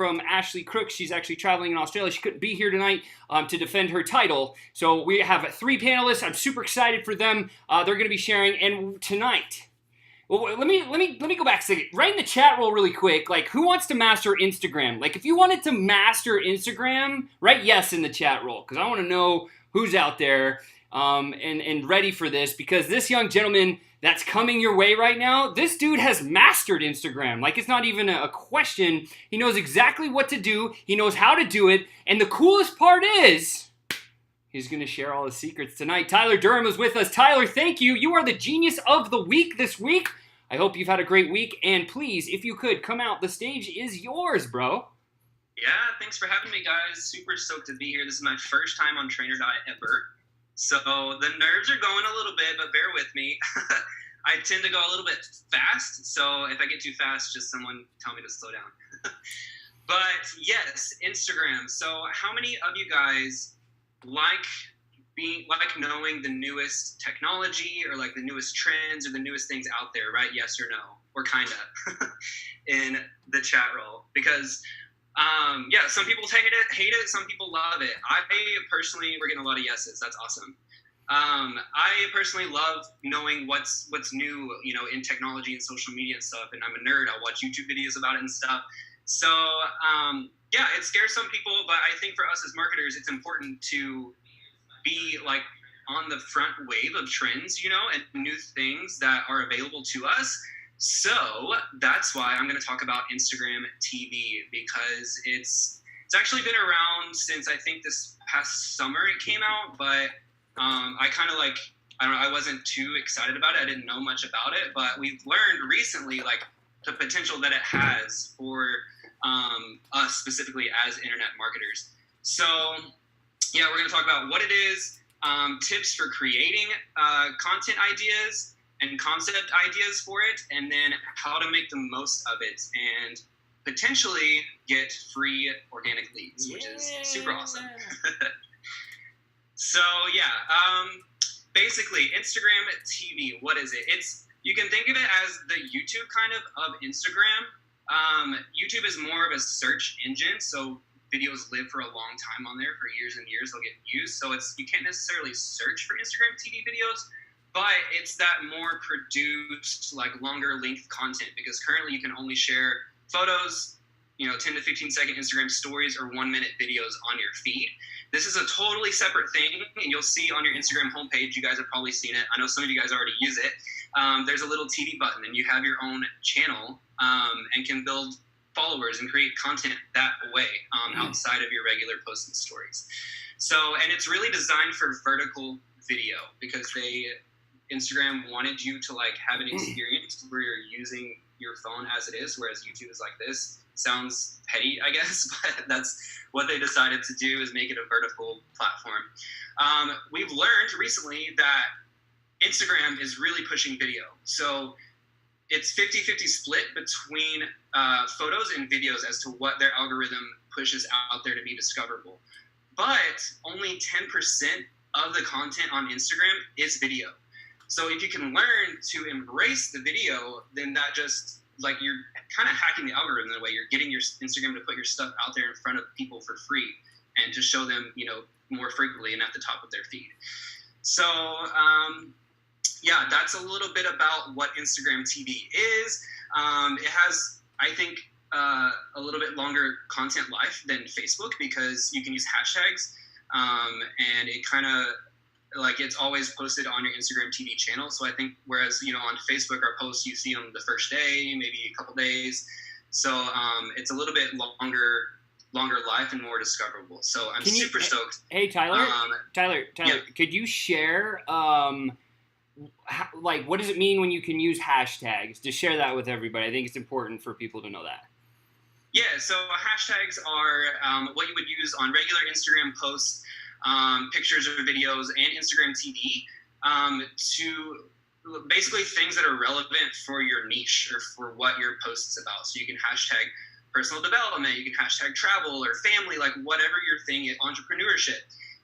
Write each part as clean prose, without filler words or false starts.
from Ashley Crooks. She's actually traveling in Australia. She couldn't be here tonight to defend her title. So we have 3 panelists. I'm super excited for them. They're going to be sharing. And tonight, well, let me go back a second. Write in the chat roll really quick. Like, who wants to master Instagram? Like, if you wanted to master Instagram, write yes in the chat roll, because I want to know who's out there and ready for this, because this young gentleman that's coming your way right now, this dude has mastered Instagram. Like, it's not even a question. He knows exactly what to do. He knows how to do it. And the coolest part is, he's going to share all his secrets tonight. Tyler Durham is with us. Tyler, thank you. You are the genius of the week this week. I hope you've had a great week. And please, if you could, come out. The stage is yours, bro. Yeah, thanks for having me, guys. Super stoked to be here. This is my first time on Trainer Diet ever. So the nerves are going a little bit, but bear with me. I tend to go a little bit fast, so if I get too fast, just someone tell me to slow down. But yes, Instagram. So how many of you guys like knowing the newest technology, or like the newest trends, or the newest things out there, right? Yes or no, or kind of in the chat roll, because yeah, some people hate it, some people love it. I personally, we're getting a lot of yeses. That's awesome. I personally love knowing what's new, you know, in technology and social media and stuff. And I'm a nerd. I'll watch YouTube videos about it and stuff. So yeah, it scares some people, but I think for us as marketers, it's important to be like on the front wave of trends, you know, and new things that are available to us. So that's why I'm going to talk about Instagram TV, because it's actually been around since I think this past summer it came out, but I kind of like, I don't know, I wasn't too excited about it. I didn't know much about it, but we've learned recently like the potential that it has for us specifically as internet marketers. So yeah, we're going to talk about what it is, tips for creating content ideas and concept ideas for it, and then how to make the most of it and potentially get free organic leads, which is super awesome. So yeah, basically Instagram TV, what is it? You can think of it as the YouTube kind of Instagram. YouTube is more of a search engine, so videos live for a long time on there. For years and years they'll get views, so you can't necessarily search for Instagram TV videos, but it's that more produced, like longer length content, because currently you can only share photos, you know, 10 to 15 second Instagram stories or 1 minute videos on your feed. This is a totally separate thing, and you'll see on your Instagram homepage, you guys have probably seen it. I know some of you guys already use it. There's a little TV button, and you have your own channel and can build followers and create content that way outside of your regular posts and stories. So, and it's really designed for vertical video, because Instagram wanted you to like have an experience where you're using your phone as it is, whereas YouTube is like this. Sounds petty, I guess, but that's what they decided to do, is make it a vertical platform. We've learned recently that Instagram is really pushing video. So it's 50-50 split between photos and videos as to what their algorithm pushes out there to be discoverable. But only 10% of the content on Instagram is video. So if you can learn to embrace the video, then that just, like, you're kind of hacking the algorithm in a way. You're getting your Instagram to put your stuff out there in front of people for free and to show them, you know, more frequently and at the top of their feed. So, yeah, that's a little bit about what Instagram TV is. It has, I think, a little bit longer content life than Facebook, because you can use hashtags, and it kind of, like, it's always posted on your Instagram TV channel. So I think, whereas, you know, on Facebook, our posts, you see them the first day, maybe a couple days. So it's a little bit longer life and more discoverable. So I'm super stoked. Hey, Tyler, yeah. Could you share, like, what does it mean when you can use hashtags? Just share that with everybody. I think it's important for people to know that. Yeah, so hashtags are what you would use on regular Instagram posts, pictures or videos, and Instagram TV, to basically things that are relevant for your niche or for what your post is about. So you can hashtag personal development, you can hashtag travel or family, like whatever your thing is, entrepreneurship.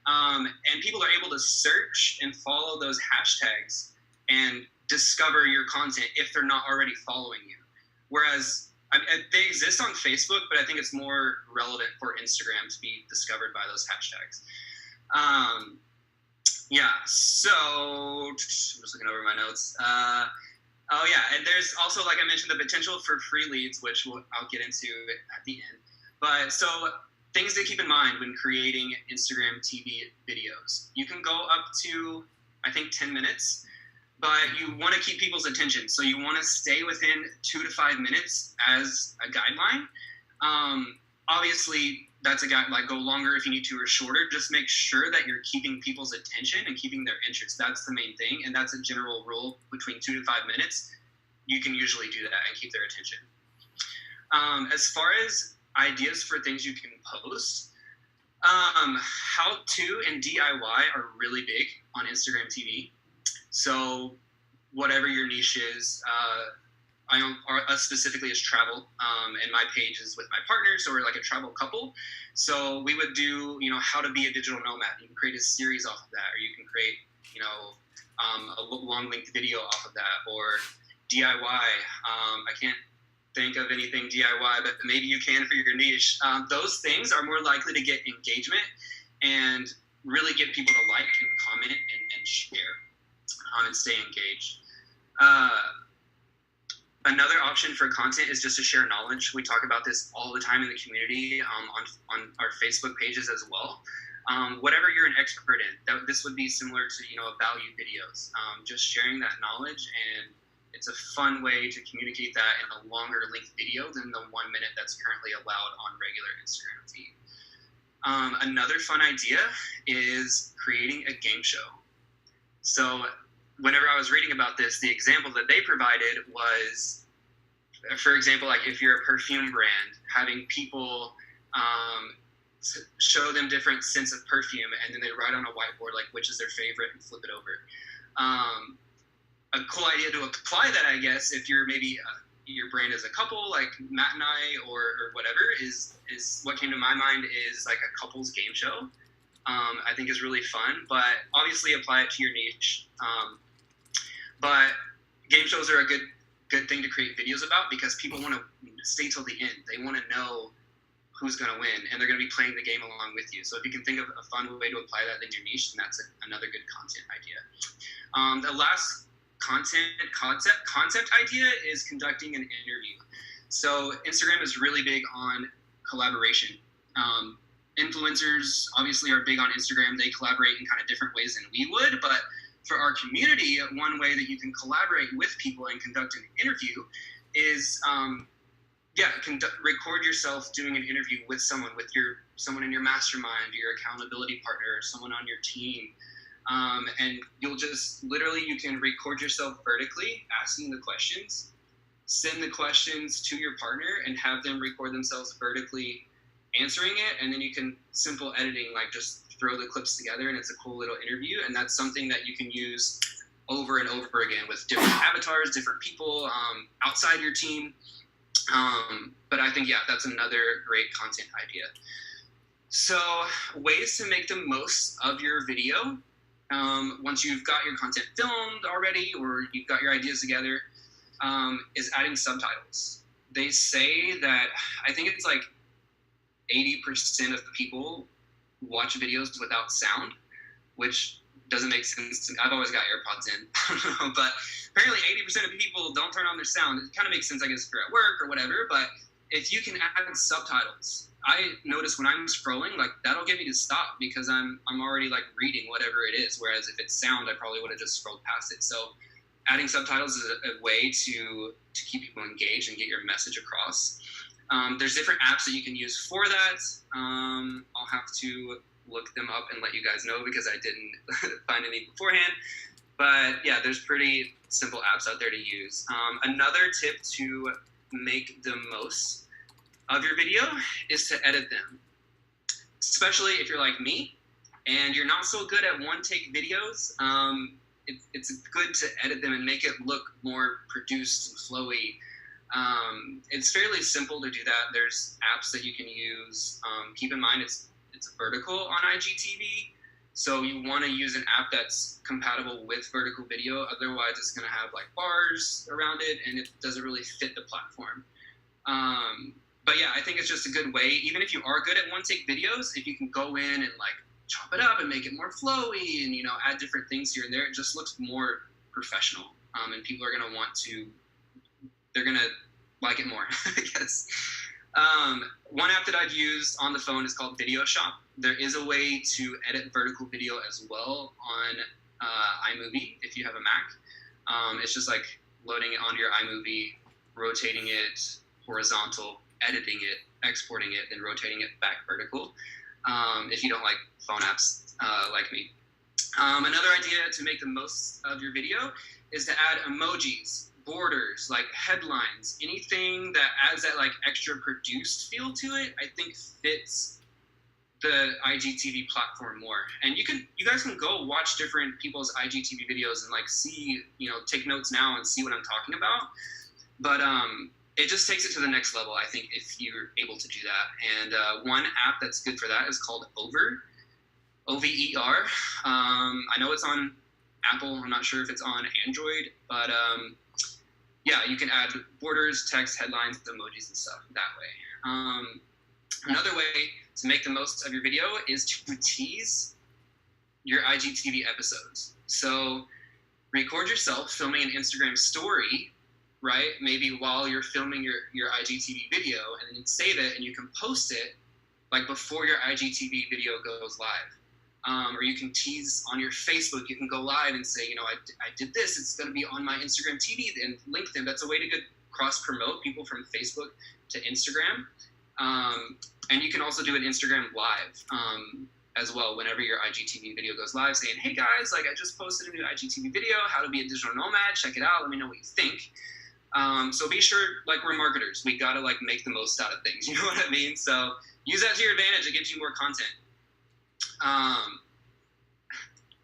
And people are able to search and follow those hashtags and discover your content if they're not already following you. Whereas They exist on Facebook, but I think it's more relevant for Instagram to be discovered by those hashtags. Yeah, so I'm just looking over my notes. Oh yeah, and there's also, like I mentioned, the potential for free leads, which I'll get into at the end. But so things to keep in mind when creating Instagram TV videos. You can go up to, I think, 10 minutes, but you want to keep people's attention. So you want to stay within 2 to 5 minutes as a guideline. Obviously, that's a guide, like go longer if you need to or shorter. Just make sure that you're keeping people's attention and keeping their interest. That's the main thing, and that's a general rule. Between 2 to 5 minutes, you can usually do that and keep their attention. As far as ideas for things you can post, how to and DIY are really big on Instagram TV. So whatever your niche is, us specifically is travel, and my page is with my partner, so we're like a travel couple. So we would do, how to be a digital nomad. You can create a series off of that, or you can create, a long-length video off of that, or DIY. I can't think of anything DIY, but maybe you can for your niche. Those things are more likely to get engagement and really get people to like and comment and share and stay engaged. Another option for content is just to share knowledge. We talk about this all the time in the community, on our Facebook pages as well. Whatever you're an expert in, this would be similar to value videos. Just sharing that knowledge, and it's a fun way to communicate that in a longer length video than the 1 minute that's currently allowed on regular Instagram feed. Another fun idea is creating a game show. So whenever I was reading about this, the example that they provided was, for example, like if you're a perfume brand, having people show them different scents of perfume, and then they write on a whiteboard like which is their favorite and flip it over. A cool idea to apply that, I guess, if you're maybe your brand is a couple, like Matt and I, or whatever, is what came to my mind is like a couples game show. I think is really fun, but obviously apply it to your niche. But game shows are a good thing to create videos about, because people want to stay till the end. They want to know who's going to win, and they're going to be playing the game along with you. So if you can think of a fun way to apply that in your niche, then that's another good content idea. The last concept idea is conducting an interview. So Instagram is really big on collaboration. Influencers obviously are big on Instagram. They collaborate in kind of different ways than we would, but for our community, one way that you can collaborate with people and conduct an interview is, record yourself doing an interview with someone, someone in your mastermind, your accountability partner, someone on your team. And you'll just you can record yourself vertically asking the questions, send the questions to your partner, and have them record themselves vertically answering it. And then you can, simple editing, like just throw the clips together, and it's a cool little interview. And that's something that you can use over and over again with different avatars, different people outside your team. But I think, that's another great content idea. So ways to make the most of your video. Once you've got your content filmed already, or you've got your ideas together, is adding subtitles. They say that, I think it's like 80% of people watch videos without sound, which doesn't make sense to me. I've always got AirPods in, but apparently 80% of people don't turn on their sound. It kind of makes sense, I guess, if you're at work or whatever, but if you can add subtitles, I notice when I'm scrolling, like that'll get me to stop, because I'm already like reading whatever it is, whereas if it's sound, I probably would have just scrolled past it. So adding subtitles is a way to keep people engaged and get your message across. There's different apps that you can use for that. I'll have to look them up and let you guys know, because I didn't find any beforehand. But yeah, there's pretty simple apps out there to use. Another tip to make the most of your video is to edit them. Especially if you're like me and you're not so good at one-take videos, it's good to edit them and make it look more produced and flowy. It's fairly simple to do that. There's apps that you can use. Keep in mind it's vertical on IGTV, so you want to use an app that's compatible with vertical video. Otherwise, it's going to have like bars around it, and it doesn't really fit the platform. But yeah, I think it's just a good way, even if you are good at one take videos, if you can go in and like chop it up and make it more flowy and, you know, add different things here and there, it just looks more professional. And people are going to they're going to like it more, I guess. One app that I've used on the phone is called Video Shop. There is a way to edit vertical video as well on iMovie if you have a Mac. It's just like loading it onto your iMovie, rotating it horizontal, editing it, exporting it, then rotating it back vertical. If you don't like phone apps like me. Another idea to make the most of your video is to add emojis, borders, like headlines, anything that adds that like extra produced feel to it, I think fits the IGTV platform more. And you guys can go watch different people's IGTV videos and like see, you know, take notes now and see what I'm talking about. But it just takes it to the next level, I think, if you're able to do that. And one app that's good for that is called Over, Over. I know it's on Apple. I'm not sure if it's on Android, but yeah, you can add borders, text, headlines, emojis, and stuff that way. Another way to make the most of your video is to tease your IGTV episodes. So record yourself filming an Instagram story, right? Maybe while you're filming your IGTV video, and then save it and you can post it like before your IGTV video goes live. Or you can tease on your Facebook. You can go live and say, you know, I did this. It's going to be on my Instagram TV and link them. That's a way to get cross-promote people from Facebook to Instagram. And you can also do an Instagram live as well whenever your IGTV video goes live, saying, hey guys, like I just posted a new IGTV video, how to be a digital nomad. Check it out. Let me know what you think. So be sure, like we're marketers, we got to like make the most out of things. You know what I mean? So use that to your advantage. It gives you more content.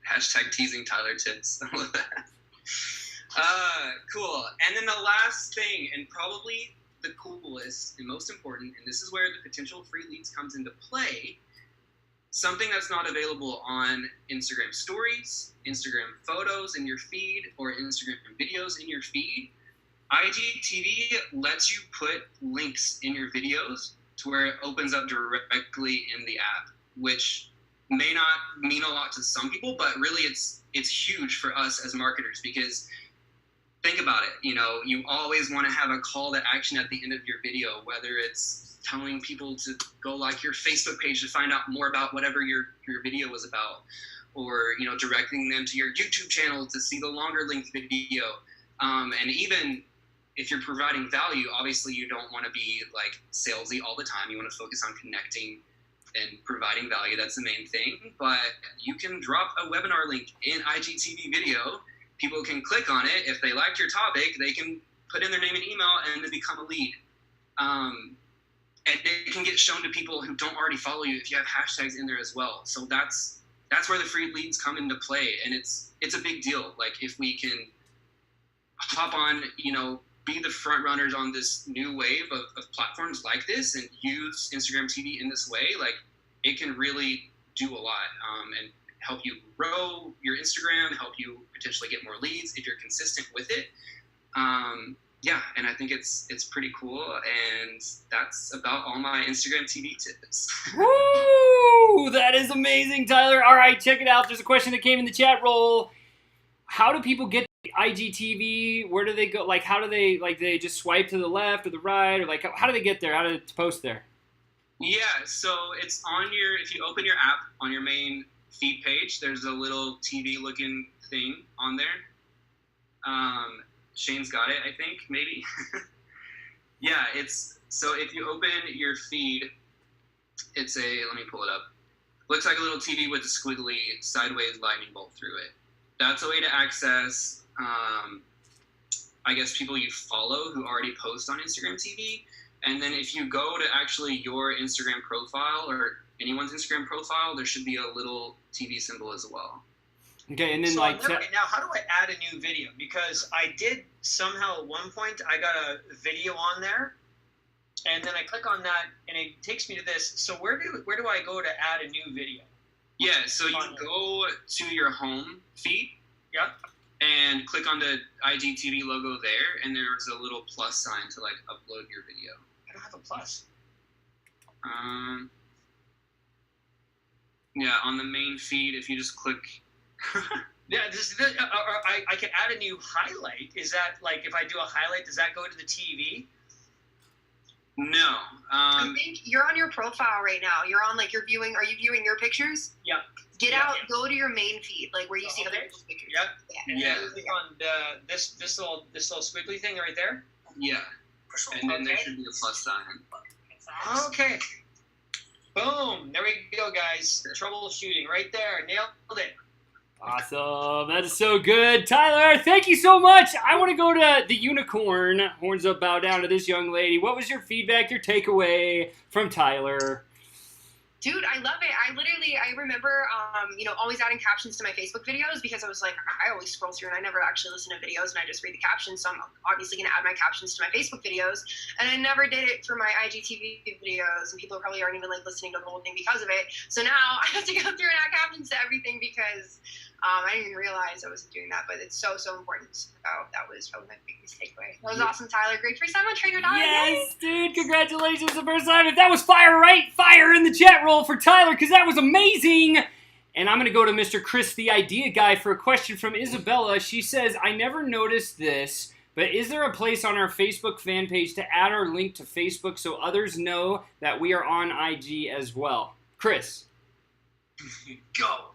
Hashtag teasing Tyler tips. I love that. Cool. And then the last thing, and probably the coolest and most important, and this is where the potential free leads comes into play, something that's not available on Instagram stories, Instagram photos in your feed, or Instagram videos in your feed. IGTV lets you put links in your videos to where it opens up directly in the app, which may not mean a lot to some people, but really it's huge for us as marketers, because think about it, you know, you always want to have a call to action at the end of your video, whether it's telling people to go like your Facebook page to find out more about whatever your video was about, or, you know, directing them to your YouTube channel to see the longer length video. And even if you're providing value, obviously you don't want to be like salesy all the time. You want to focus on connecting and providing value. That's the main thing. But you can drop a webinar link in IGTV video. People can click on it. If they liked your topic, they can put in their name and email and then become a lead. And it can get shown to people who don't already follow you if you have hashtags in there as well. So that's where the free leads come into play. And it's a big deal. Like if we can hop on, you know, be the front runners on this new wave of platforms like this and use Instagram TV in this way, like it can really do a lot and help you grow your Instagram, help you potentially get more leads if you're consistent with it. Yeah, and I think it's pretty cool, and that's about all my Instagram TV tips. Woo! That is amazing, Tyler. All right, check it out. There's a question that came in the chat roll. How do people get IGTV? Where do they go? Like, how do they just swipe to the left or the right, or like how do they get there? How do they post there? Yeah, so it's on if you open your app on your main feed page, there's a little TV looking thing on there. Shane's got it, I think, maybe. Yeah, so if you open your feed, let me pull it up. Looks like a little TV with a squiggly sideways lightning bolt through it. That's a way to access, I guess, people you follow who already post on Instagram TV. And then if you go to actually your Instagram profile or anyone's Instagram profile, there should be a little TV symbol as well. Okay, and then so like now, how do I add a new video? Because I did somehow at one point, I got a video on there, and then I click on that, and it takes me to this. So where do I go to add a new video? Yeah, so you go to your home feed. Yeah. And click on the IGTV logo there, and there's a little plus sign to like upload your video. I don't have a plus. Yeah, on the main feed, if you just click. Yeah, I can add a new highlight. Is that like if I do a highlight, does that go to the TV? No. I think you're on your profile right now. You're on like you're viewing. Are you viewing your pictures? Yeah. Get out. Go to your main feed, like where you see other people's pictures. Yep. Yeah. And then click on this little squiggly thing right there. Yeah. And then there should be a plus sign. Okay. Boom. There we go, guys. Troubleshooting right there. Nailed it. Awesome. That is so good. Tyler, thank you so much. I want to go to the unicorn. Horns up, bow down to this young lady. What was your feedback, your takeaway from Tyler? Dude, I love it. I remember, always adding captions to my Facebook videos because I was like, I always scroll through and I never actually listen to videos and I just read the captions. So I'm obviously going to add my captions to my Facebook videos. And I never did it for my IGTV videos. And people probably aren't even like listening to the whole thing because of it. So now I have to go through and add captions to everything because I didn't even realize I wasn't doing that. But it's so, so important. So that was probably my biggest takeaway. That was awesome, Tyler. Great first time on Trainer Dive. Yes, dude. Congratulations the first time. If that was fire, right? Fire in the chat roll for Tyler because that was amazing. And I'm going to go to Mr. Chris, the idea guy, for a question from Isabella. She says, I never noticed this, but is there a place on our Facebook fan page to add our link to Facebook so others know that we are on IG as well? Chris. Go.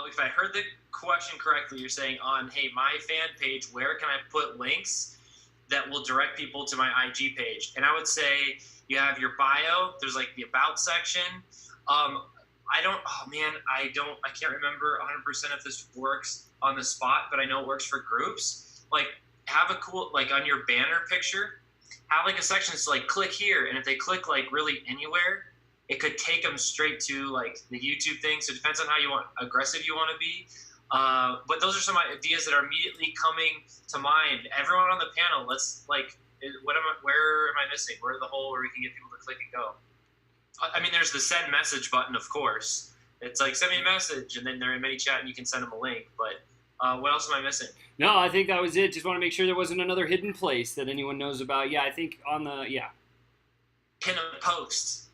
If I heard the question correctly, you're saying on, hey, my fan page, where can I put links that will direct people to my IG page? And I would say you have your bio. There's like the about section. I can't remember 100% if this works on the spot, but I know it works for groups. Like, have a cool, like on your banner picture, have like a section that's like, click here. And if they click like really anywhere, it could take them straight to like the YouTube thing. So it depends on how aggressive you want to be. But those are some ideas that are immediately coming to mind. Everyone on the panel, let's like, where am I missing? Where's the hole where we can get people to click and go? I mean, there's the send message button, of course. It's like, send me a message, and then they're in ManyChat, and you can send them a link. But what else am I missing? No, I think that was it. Just want to make sure there wasn't another hidden place that anyone knows about. Yeah, I think on the, yeah. Pin a post,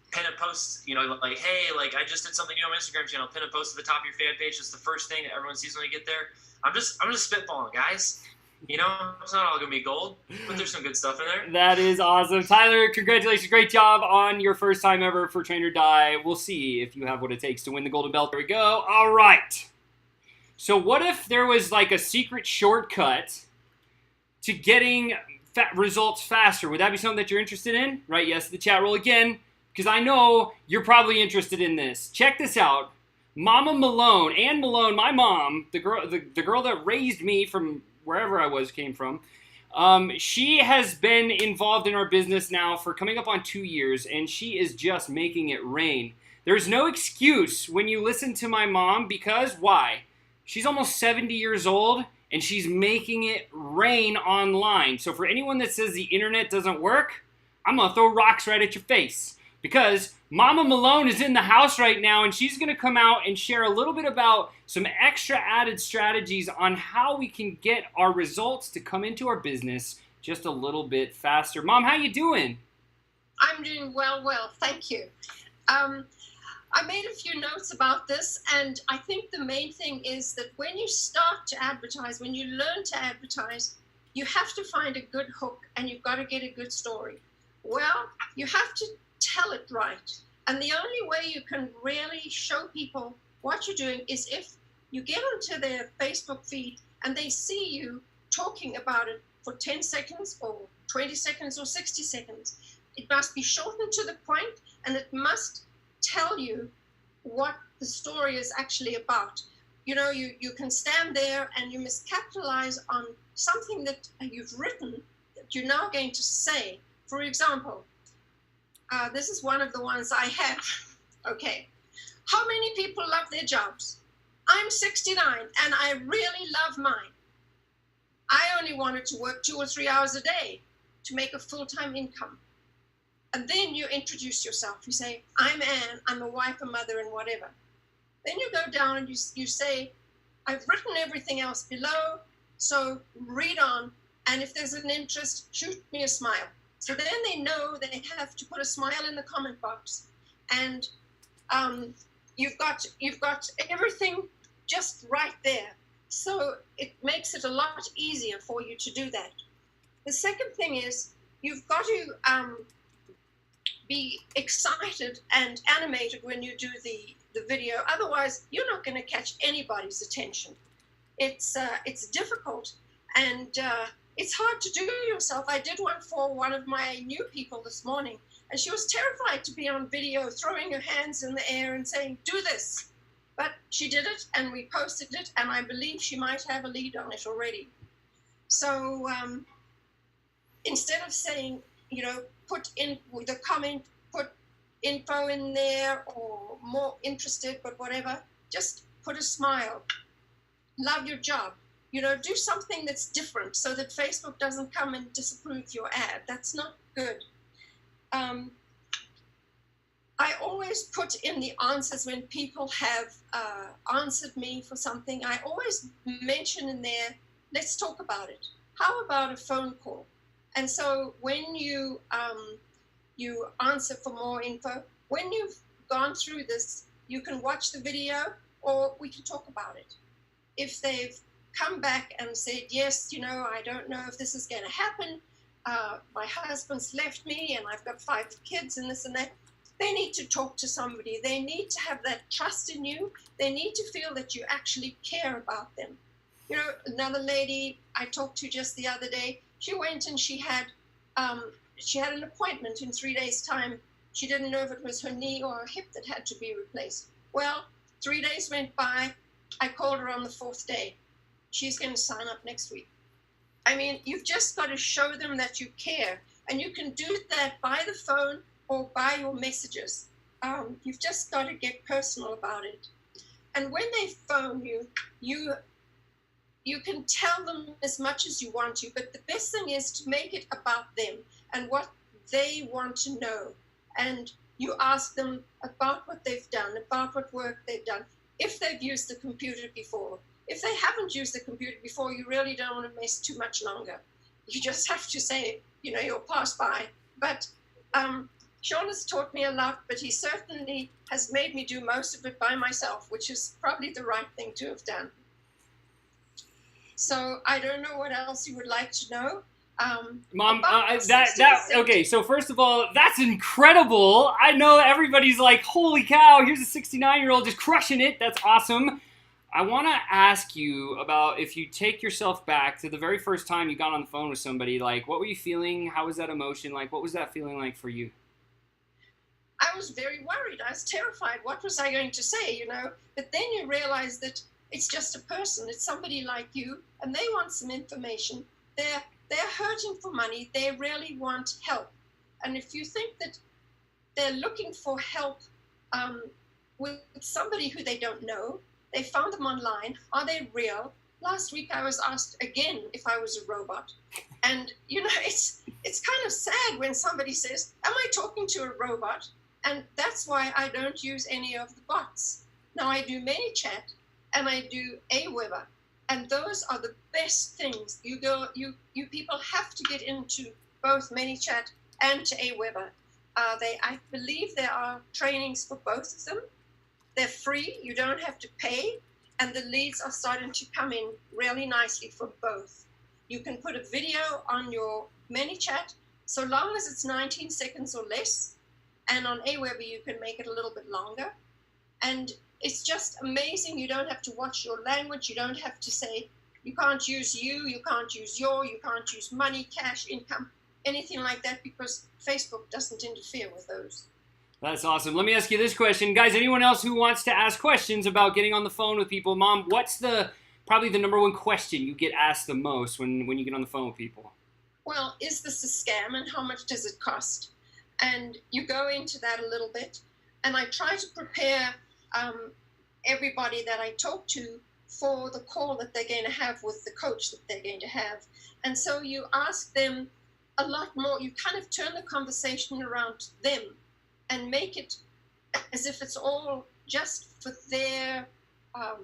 like, hey, like, I just did something new on my Instagram channel. Pin a post at the top of your fan page. It's the first thing that everyone sees when they get there. I'm just spitballing, guys. You know, it's not all going to be gold, but there's some good stuff in there. That is awesome. Tyler, congratulations. Great job on your first time ever for Trainer Die. We'll see if you have what it takes to win the golden belt. There we go. All right. So what if there was like a secret shortcut to getting results faster? Would that be something that you're interested in? Right, yes, the chat roll again, because I know you're probably interested in this. Check this out. Mama Malone, Ann Malone, my mom, the girl that raised me from wherever I came from, she has been involved in our business now for coming up on 2 years, and she is just making it rain. There's no excuse when you listen to my mom, because why? She's almost 70 years old, and she's making it rain online. So for anyone that says the internet doesn't work, I'm going to throw rocks right at your face. Because Mama Malone is in the house right now, and she's going to come out and share a little bit about some extra added strategies on how we can get our results to come into our business just a little bit faster. Mom, how you doing? I'm doing well, thank you. I made a few notes about this, and I think the main thing is that when you start to advertise, when you learn to advertise, you have to find a good hook, and you've got to get a good story. Well, you have to tell it right. And the only way you can really show people what you're doing is if you get onto their Facebook feed and they see you talking about it for 10 seconds or 20 seconds or 60 seconds. It must be shortened to the point, and it must tell you what the story is actually about. You know, you can stand there and you must capitalize on something that you've written that you're now going to say. For example, this is one of the ones I have. Okay. How many people love their jobs? I'm 69 and I really love mine. I only wanted to work 2 or 3 hours a day to make a full-time income. And then you introduce yourself. You say, I'm Anne, I'm a wife, a mother, and whatever. Then you go down and you say, I've written everything else below, so read on. And if there's an interest, shoot me a smile. So then they know they have to put a smile in the comment box, and you've got everything just right there. So it makes it a lot easier for you to do that. The second thing is you've got to be excited and animated when you do the video. Otherwise, you're not going to catch anybody's attention. It's difficult, and it's hard to do yourself. I did one for one of my new people this morning, and she was terrified to be on video, throwing her hands in the air and saying, "Do this." But she did it, and we posted it, and I believe she might have a lead on it already. So instead of saying, put in the comment, put info in there, or more interested, but whatever, just put a smile. Love your job. Do something that's different so that Facebook doesn't come and disapprove your ad. That's not good. I always put in the answers when people have answered me for something. I always mention in there, let's talk about it. How about a phone call? And so when you answer for more info, when you've gone through this, you can watch the video or we can talk about it. If they've come back and said, yes, I don't know if this is going to happen. My husband's left me and I've got 5 kids and this and that. They need to talk to somebody. They need to have that trust in you. They need to feel that you actually care about them. Another lady I talked to just the other day, she went and she had an appointment in 3 days' time. She didn't know if it was her knee or her hip that had to be replaced. Well, 3 days went by. I called her on the 4th day. She's going to sign up next week. I mean, you've just got to show them that you care. And you can do that by the phone or by your messages. You've just got to get personal about it. And when they phone you, you can tell them as much as you want to, but the best thing is to make it about them and what they want to know. And you ask them about what they've done, about what work they've done, if they've used the computer before. If they haven't used the computer before, you really don't want to mess too much longer. You just have to say, you'll pass by. But Sean has taught me a lot, but he certainly has made me do most of it by myself, which is probably the right thing to have done. So I don't know what else you would like to know. Mom, okay, so first of all, that's incredible. I know everybody's like, holy cow, here's a 69-year-old just crushing it. That's awesome. I want to ask you about if you take yourself back to the very first time you got on the phone with somebody, like, what were you feeling? How was that emotion? Like, what was that feeling like for you? I was very worried. I was terrified. What was I going to say, But then you realize that it's just a person. It's somebody like you, and they want some information. They're hurting for money. They really want help. And if you think that they're looking for help with somebody who they don't know, they found them online, are they real? Last week I was asked again if I was a robot. And, it's kind of sad when somebody says, am I talking to a robot? And that's why I don't use any of the bots. Now I do ManyChat and I do Aweber. And those are the best things. You people have to get into both ManyChat and to Aweber. I believe there are trainings for both of them. They're free. You don't have to pay. And the leads are starting to come in really nicely for both. You can put a video on your ManyChat so long as it's 19 seconds or less. And on Aweber, you can make it a little bit longer. And it's just amazing. You don't have to watch your language. You don't have to say, you can't use you can't use you can't use money, cash, income, anything like that, because Facebook doesn't interfere with those. That's awesome. Let me ask you this question. Guys, anyone else who wants to ask questions about getting on the phone with people? Mom, what's probably the number one question you get asked the most when you get on the phone with people? Well, is this a scam and how much does it cost? And you go into that a little bit. And I try to prepare everybody that I talk to for the call that they're going to have with the coach that they're going to have. And so you ask them a lot more. You kind of turn the conversation around them and make it as if it's all just for their, I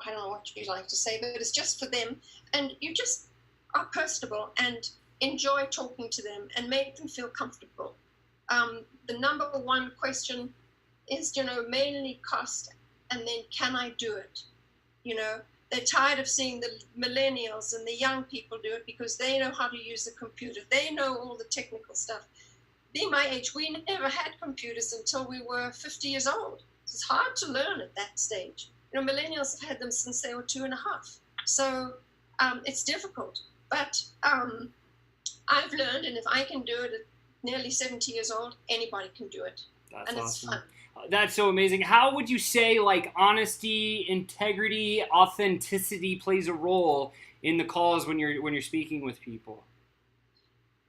don't know what you like to say, but it's just for them. And you just are personable and enjoy talking to them and make them feel comfortable. The number one question is, mainly cost, and then can I do it? They're tired of seeing the millennials and the young people do it because they know how to use the computer. They know all the technical stuff. Being my age, we never had computers until we were 50 years old. It's hard to learn at that stage. Millennials have had them since they were 2.5. So it's difficult. But I've learned, and if I can do it at nearly 70 years old, anybody can do it. That's and awesome. It's fun. That's so amazing. How would you say honesty, integrity, authenticity plays a role in the calls when you're speaking with people?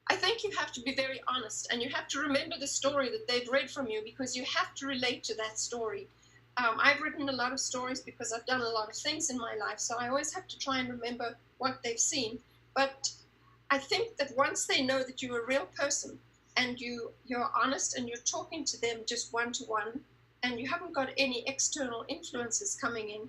I think you have to be very honest, and you have to remember the story that they've read from you, because you have to relate to that story. I've written a lot of stories because I've done a lot of things in my life, so I always have to try and remember what they've seen. But I think that once they know that you're a real person, and you're honest, and you're talking to them just one-to-one, and you haven't got any external influences coming in,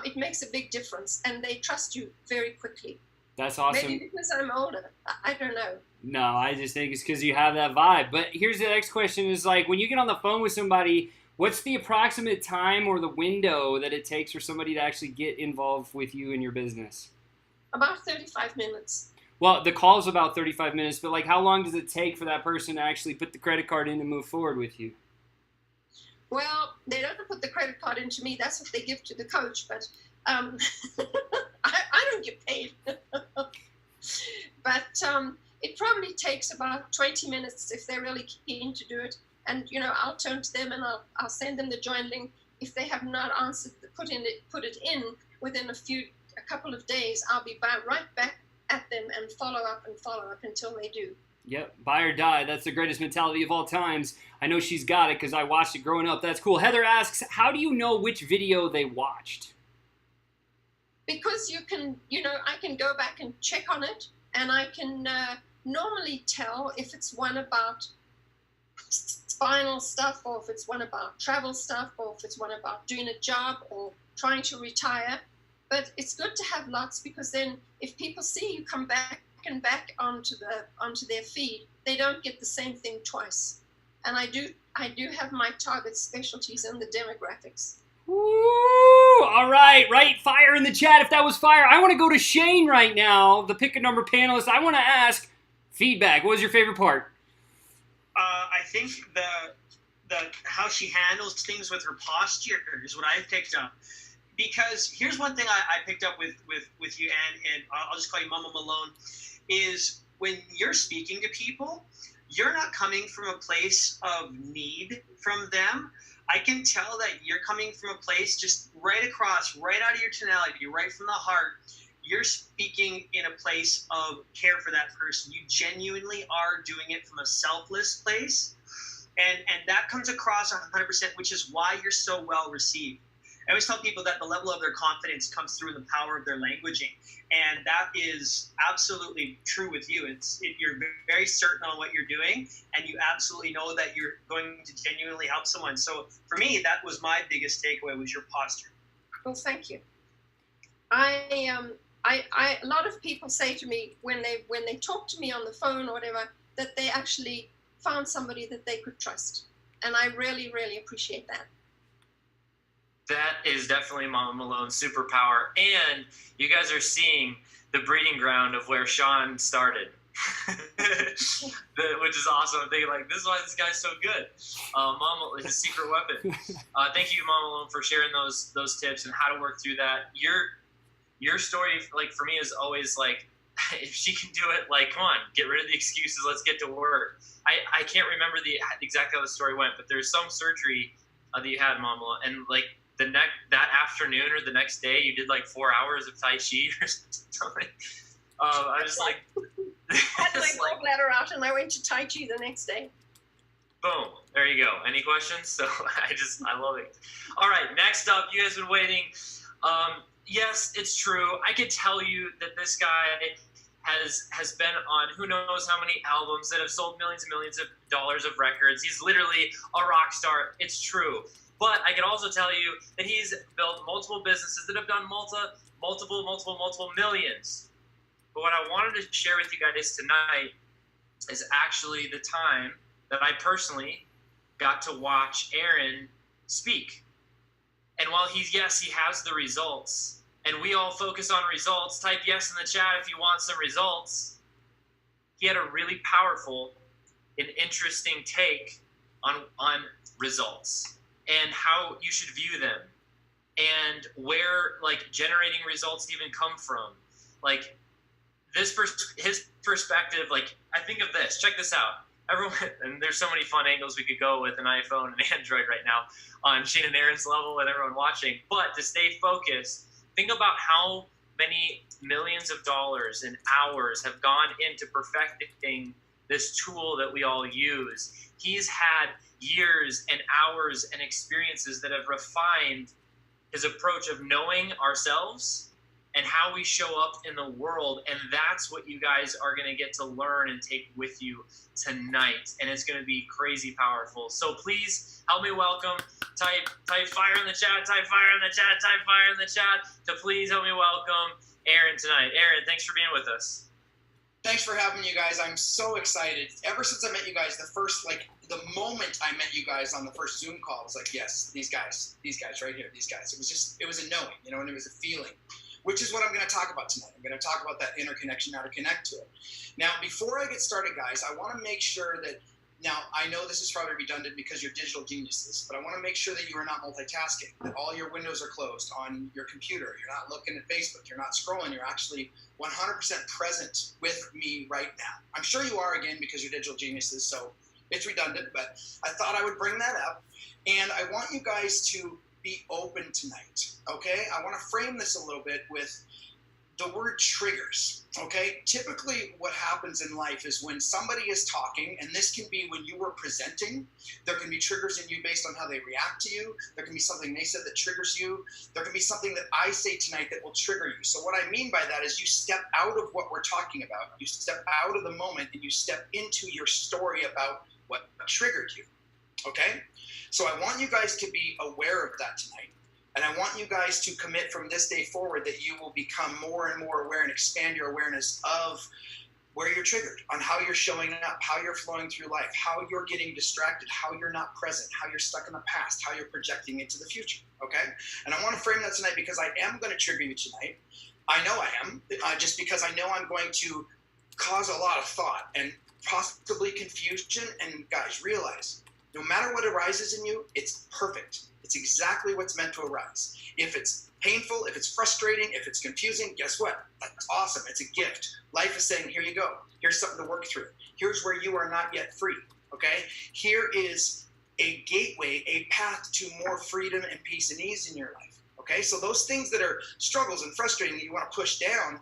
it makes a big difference, and they trust you very quickly. That's awesome. Maybe because I'm older. I don't know. No, I just think it's because you have that vibe. But here's the next question is when you get on the phone with somebody, what's the approximate time or the window that it takes for somebody to actually get involved with you in your business? About 35 minutes. Well, the call's about 35 minutes, but how long does it take for that person to actually put the credit card in and move forward with you? Well, they don't put the credit card into me. That's what they give to the coach, but I don't get paid. But it probably takes about 20 minutes if they're really keen to do it. And, I'll turn to them and I'll send them the join link. If they have not answered, put it in within a couple of days, I'll be right back at them and follow up until they do. Yep, buy or die. That's the greatest mentality of all times. I know she's got it because I watched it growing up. That's cool. Heather asks, how do you know which video they watched? Because you can, I can go back and check on it, and I can normally tell if it's one about spinal stuff, or if it's one about travel stuff, or if it's one about doing a job or trying to retire. But it's good to have lots, because then if people see you come back and back onto their feed, they don't get the same thing twice. And I do have my target specialties and the demographics. Woo! All right, fire in the chat if that was fire. I want to go to Shane right now, the pick a number panelist. I want to ask feedback. What was your favorite part? I think the how she handles things with her posture is what I picked up. Because here's one thing I picked up with you, and I'll just call you Mama Malone, is when you're speaking to people, you're not coming from a place of need from them. I can tell that you're coming from a place just right across, right out of your tonality, right from the heart. You're speaking in a place of care for that person. You genuinely are doing it from a selfless place. And that comes across 100%, which is why you're so well received. I always tell people that the level of their confidence comes through in the power of their languaging. And that is absolutely true with you. You're very certain on what you're doing, and you absolutely know that you're going to genuinely help someone. So for me, that was my biggest takeaway, was your posture. Well, thank you. A lot of people say to me when they talk to me on the phone or whatever, that they actually found somebody that they could trust. And I really, really appreciate that. That is definitely Mama Malone's superpower. And you guys are seeing the breeding ground of where Sean started, which is awesome. I'm thinking, this is why this guy's so good. Mama is a secret weapon. Thank you, Mama Malone, for sharing those tips and how to work through that. Your story, for me, is always if she can do it, come on, get rid of the excuses. Let's get to work. I can't remember exactly how the story went, but there's some surgery that you had, Mama, and that afternoon or the next day, you did 4 hours of Tai Chi or something. I just I had my gallbladder out, and I went to Tai Chi the next day. Boom. There you go. Any questions? So I love it. All right. Next up, you guys have been waiting. Yes, it's true. I could tell you that this guy has been on who knows how many albums that have sold millions and millions of dollars of records. He's literally a rock star. It's true. But I can also tell you that he's built multiple businesses that have done multiple millions. But what I wanted to share with you guys tonight is actually the time that I personally got to watch Aaron speak. And while he has the results, and we all focus on results, type yes in the chat if you want some results. He had a really powerful and interesting take on results and how you should view them and where like generating results even come from. Like his perspective, like I think of this, check this out. Everyone, and there's so many fun angles we could go with an iPhone and Android right now on Shane and Aaron's level and everyone watching. But to stay focused, think about how many millions of dollars and hours have gone into perfecting this tool that we all use. He's had years and hours and experiences that have refined his approach of knowing ourselves and how we show up in the world. And that's what you guys are going to get to learn and take with you tonight. And it's going to be crazy powerful. So please help me welcome, type fire in the chat, type fire in the chat, type fire in the chat to please help me welcome Aaron tonight. Aaron, thanks for being with us. Thanks for having you guys. I'm so excited. Ever since I met you guys, the moment I met you guys on the first Zoom call, I was like, yes, these guys right here, these guys. It was a knowing, and it was a feeling, which is what I'm going to talk about tonight. I'm going to talk about that interconnection, how to connect to it. Now, before I get started, guys, I want to make sure that, now, I know this is probably redundant because you're digital geniuses, but I want to make sure that you are not multitasking, that all your windows are closed on your computer. You're not looking at Facebook. You're not scrolling. You're actually 100% present with me right now. I'm sure you are, again, because you're digital geniuses, so it's redundant, but I thought I would bring that up. And I want you guys to be open tonight, okay? I want to frame this a little bit with the word triggers, okay? Typically what happens in life is when somebody is talking, and this can be when you were presenting, there can be triggers in you based on how they react to you. There can be something they said that triggers you. There can be something that I say tonight that will trigger you. So what I mean by that is you step out of what we're talking about. You step out of the moment and you step into your story about what triggered you, okay? So I want you guys to be aware of that tonight. And I want you guys to commit from this day forward that you will become more and more aware and expand your awareness of where you're triggered, on how you're showing up, how you're flowing through life, how you're getting distracted, how you're not present, how you're stuck in the past, how you're projecting into the future, okay? And I want to frame that tonight because I am going to trigger you tonight. I know I am, just because I know I'm going to cause a lot of thought and possibly confusion. And guys, realize, no matter what arises in you, it's perfect. It's exactly what's meant to arise. If it's painful, if it's frustrating, if it's confusing, guess what? That's awesome. It's a gift. Life is saying, here you go. Here's something to work through. Here's where you are not yet free, okay? Here is a gateway, a path to more freedom and peace and ease in your life, okay? So those things that are struggles and frustrating that you want to push down,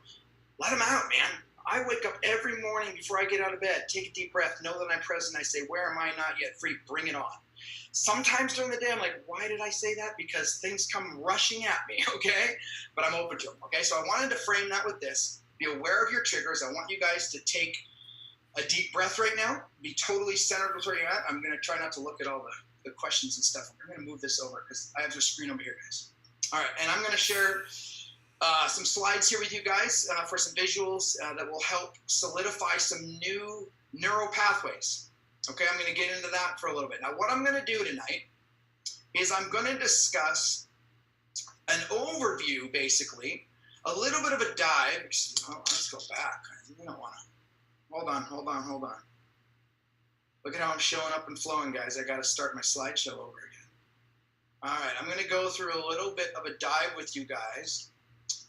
let them out, man. I wake up every morning before I get out of bed, take a deep breath, know that I'm present. I say, where am I not yet free? Bring it on. Sometimes during the day, I'm like, why did I say that? Because things come rushing at me, okay? But I'm open to them, okay? So I wanted to frame that with this. Be aware of your triggers. I want you guys to take a deep breath right now. Be totally centered with where you're at. I'm going to try not to look at all the questions and stuff. I'm going to move this over because I have the screen over here, guys. All right, and I'm going to share some slides here with you guys for some visuals that will help solidify some new neural pathways. Okay, I'm going to get into that for a little bit. Now, what I'm going to do tonight is I'm going to discuss an overview, basically, a little bit of a dive. Oh, let's go back. We don't want to. Hold on. Look at how I'm showing up and flowing, guys. I got to start my slideshow over again. All right, I'm going to go through a little bit of a dive with you guys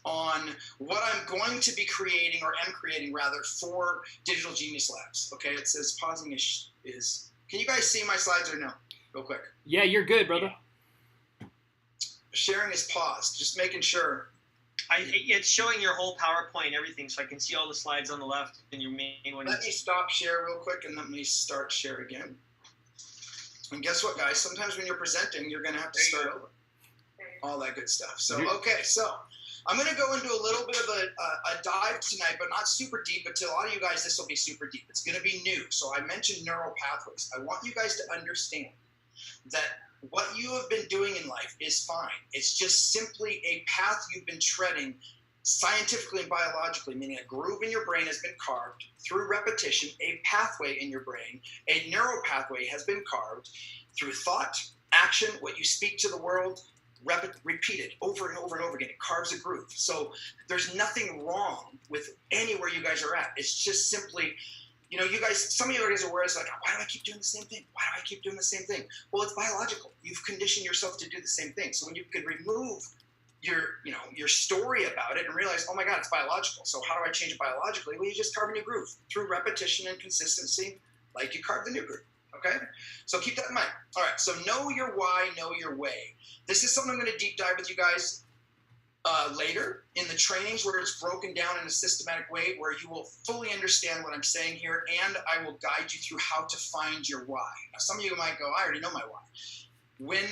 on what I'm going to be creating, or am creating rather, for Digital Genius Labs. Okay, it says pausing is can you guys see my slides or no? Real quick. Yeah, you're good, brother. Sharing is paused, just making sure. It's showing your whole PowerPoint, everything, so I can see all the slides on the left and your main one. Let me stop share real quick and let me start share again. And guess what, guys? Sometimes when you're presenting, you're going to have to start over. All that good stuff. So, okay, so I'm going to go into a little bit of a dive tonight, but not super deep. But to a lot of you guys, this will be super deep. It's going to be new. So I mentioned neural pathways. I want you guys to understand that what you have been doing in life is fine. It's just simply a path you've been treading scientifically and biologically, meaning a groove in your brain has been carved through repetition, a pathway in your brain, a neural pathway has been carved through thought, action, what you speak to the world, repeated over and over and over again. It carves a groove. So there's nothing wrong with anywhere you guys are at. It's just simply, you know, you guys, some of you guys are aware, it's like, why do I keep doing the same thing? Why do I keep doing the same thing? Well, it's biological. You've conditioned yourself to do the same thing. So when you can remove your story about it and realize, oh my God, it's biological. So how do I change it biologically? Well, you just carve a new groove through repetition and consistency, like you carved the new groove. Okay? So keep that in mind. All right. So know your why, know your way. This is something I'm going to deep dive with you guys later in the trainings, where it's broken down in a systematic way, where you will fully understand what I'm saying here, and I will guide you through how to find your why. Now, some of you might go, I already know my why. When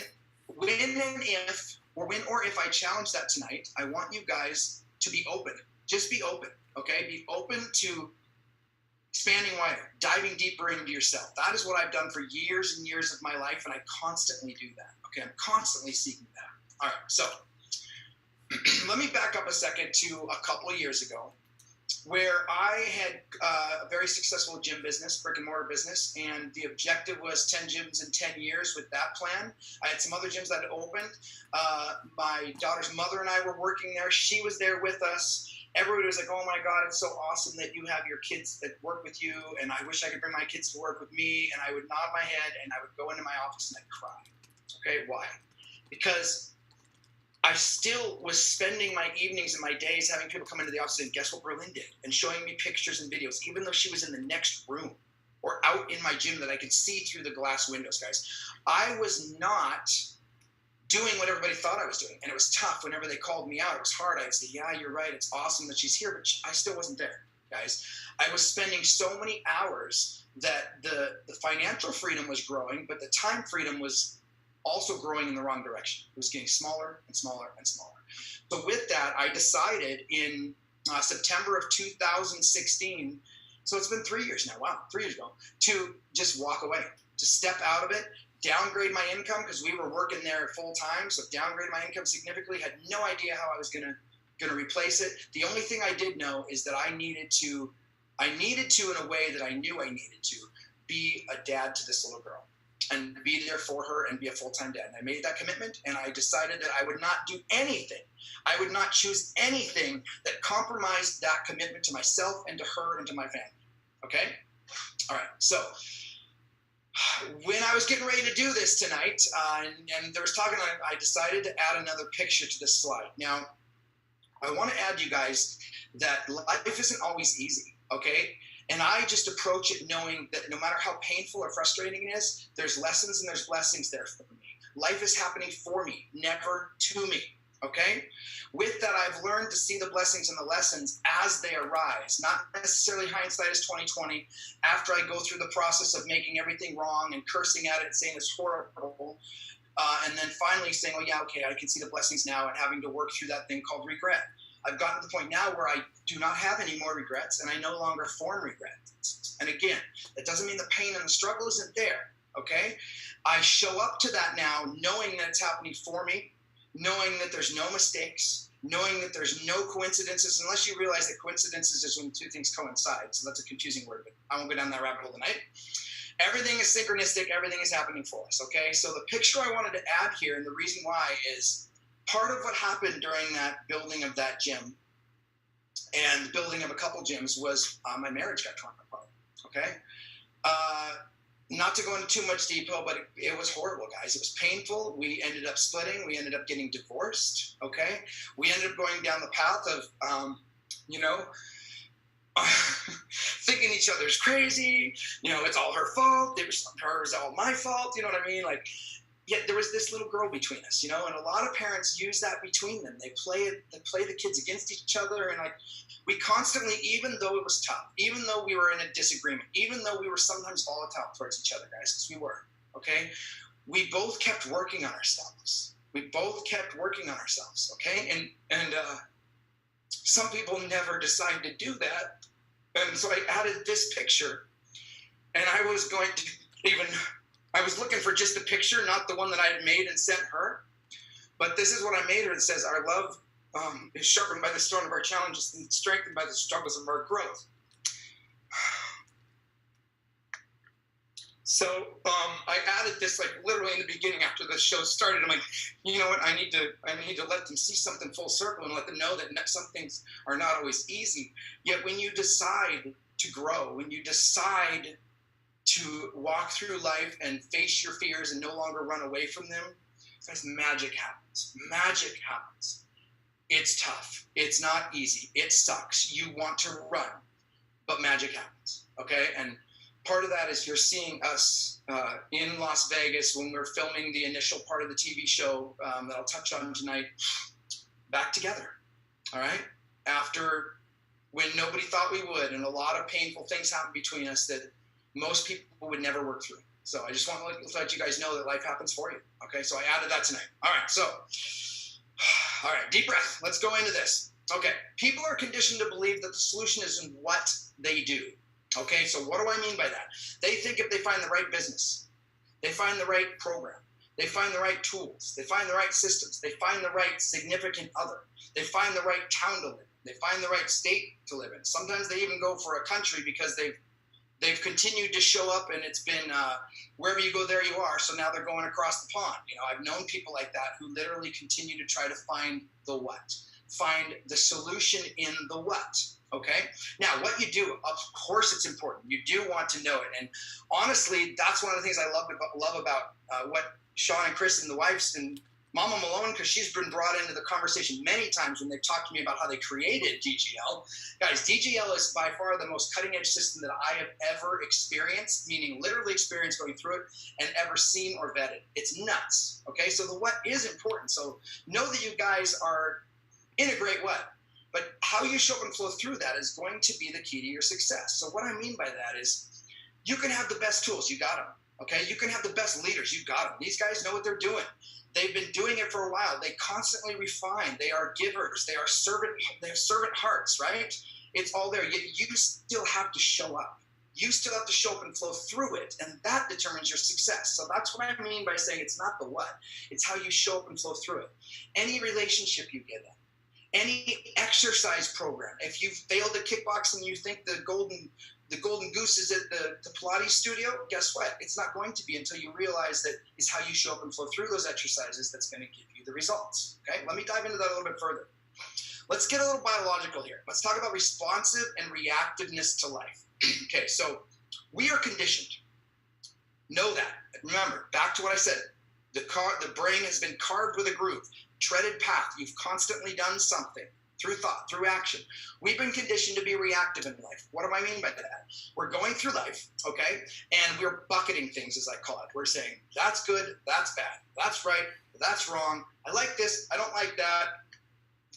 or if I challenge that tonight, I want you guys to be open. Just be open, okay? Be open to expanding wider, diving deeper into yourself. That is what I've done for years and years of my life, and I constantly do that, okay? I'm constantly seeking that. All right, so let me back up a second to a couple of years ago, where I had a very successful gym business, brick and mortar business, and the objective was 10 gyms in 10 years with that plan. I had some other gyms that had opened. My daughter's mother and I were working there. She was there with us. Everybody was like, oh my God, it's so awesome that you have your kids that work with you, and I wish I could bring my kids to work with me. And I would nod my head, and I would go into my office and I'd cry. Okay, why? Because I still was spending my evenings and my days having people come into the office and guess what Berlin did, and showing me pictures and videos, even though she was in the next room or out in my gym that I could see through the glass windows, guys. I was not doing what everybody thought I was doing, and it was tough. Whenever they called me out, it was hard. I'd say, yeah, you're right. It's awesome that she's here, but I still wasn't there, guys. I was spending so many hours that the financial freedom was growing, but the time freedom was also growing in the wrong direction. It was getting smaller and smaller and smaller. So with that, I decided in September of 2016, so it's been 3 years now, wow, 3 years ago, to just walk away, to step out of it, downgrade my income, because we were working there full time, so downgrade my income significantly, had no idea how I was gonna replace it. The only thing I did know is that I needed to in a way that I knew I needed to, be a dad to this little girl and be there for her and be a full-time dad. And I made that commitment, and I decided that I would not do anything. I would not choose anything that compromised that commitment to myself and to her and to my family. Okay? All right. So when I was getting ready to do this tonight, and there was talking, I decided to add another picture to this slide. Now, I want to add you guys that life isn't always easy, okay? And I just approach it knowing that no matter how painful or frustrating it is, there's lessons and there's blessings there for me. Life is happening for me, never to me, okay? With that, I've learned to see the blessings and the lessons as they arise, not necessarily hindsight is 2020. After I go through the process of making everything wrong and cursing at it and saying it's horrible, and then finally saying, oh yeah, okay, I can see the blessings now, and having to work through that thing called regret. I've gotten to the point now where I do not have any more regrets, and I no longer form regrets. And again, that doesn't mean the pain and the struggle isn't there, okay? I show up to that now knowing that it's happening for me, knowing that there's no mistakes, knowing that there's no coincidences, unless you realize that coincidences is when two things coincide. So that's a confusing word, but I won't go down that rabbit hole tonight. Everything is synchronistic. Everything is happening for us, okay? So the picture I wanted to add here, and the reason why is part of what happened during that building of that gym and the building of a couple gyms was my marriage got torn apart, okay? Not to go into too much detail, but it was horrible, guys. It was painful. We ended up splitting. We ended up getting divorced, okay? We ended up going down the path of, thinking each other's crazy. It's all her fault. Hers all my fault. You know what I mean? Like, yet there was this little girl between us, and a lot of parents use that between them. They play the kids against each other, and like we constantly, even though it was tough, even though we were in a disagreement, even though we were sometimes volatile towards each other, guys, because we were, okay, we both kept working on ourselves. Okay, and some people never decide to do that, and so I added this picture, and I was looking for just a picture, not the one that I had made and sent her. But this is what I made her. It says, our love is sharpened by the stone of our challenges and strengthened by the struggles of our growth. So I added this like literally in the beginning after the show started. I'm like, you know what? I need to let them see something full circle and let them know that some things are not always easy. Yet when you decide to grow, when you decide to walk through life and face your fears and no longer run away from them, guys, magic happens. Magic happens. It's tough. It's not easy. It sucks. You want to run, but magic happens. Okay, and part of that is you're seeing us in Las Vegas when we're filming the initial part of the TV show that I'll touch on tonight, back together, all right? After when nobody thought we would, and a lot of painful things happened between us that most people would never work through. So I just want to let you guys know that life happens for you, okay? So I added that tonight. All right, so, all right, deep breath. Let's go into this. Okay, people are conditioned to believe that the solution is in what they do. Okay, so what do I mean by that? They think if they find the right business, they find the right program, they find the right tools, they find the right systems, they find the right significant other, they find the right town to live in, they find the right state to live in. Sometimes they even go for a country because they've continued to show up and it's been wherever you go, there you are. So now they're going across the pond. You know, I've known people like that who literally continue to try to find the what, find the solution in the what. Okay. Now, what you do, of course, it's important. You do want to know it, and honestly, that's one of the things I love about what Sean and Chris and the wives and Mama Malone, because she's been brought into the conversation many times when they've talked to me about how they created DGL. Guys, DGL is by far the most cutting-edge system that I have ever experienced, meaning literally experienced going through it, and ever seen or vetted. It's nuts. Okay. So the what is important. So know that you guys are integrate what. But how you show up and flow through that is going to be the key to your success. So what I mean by that is you can have the best tools. You got them. Okay. You can have the best leaders. You got them. These guys know what they're doing. They've been doing it for a while. They constantly refine. They are givers. They have servant hearts, right? It's all there. Yet you still have to show up. You still have to show up and flow through it. And that determines your success. So that's what I mean by saying it's not the what. It's how you show up and flow through it. Any relationship you get in. Any exercise program. If you failed at kickboxing and you think the golden goose is at the Pilates studio, guess what? It's not going to be until you realize that it's how you show up and flow through those exercises that's going to give you the results. Okay, let me dive into that a little bit further. Let's get a little biological here. Let's talk about responsive and reactiveness to life. Okay, so we are conditioned. Know that. Remember, back to what I said. The brain has been carved with a groove. Treaded path. You've constantly done something through thought, through action. We've been conditioned to be reactive in life. What do I mean by that? We're going through life, okay, and we're bucketing things, as I call it. We're saying, that's good, that's bad, that's right, that's wrong, I like this, I don't like that,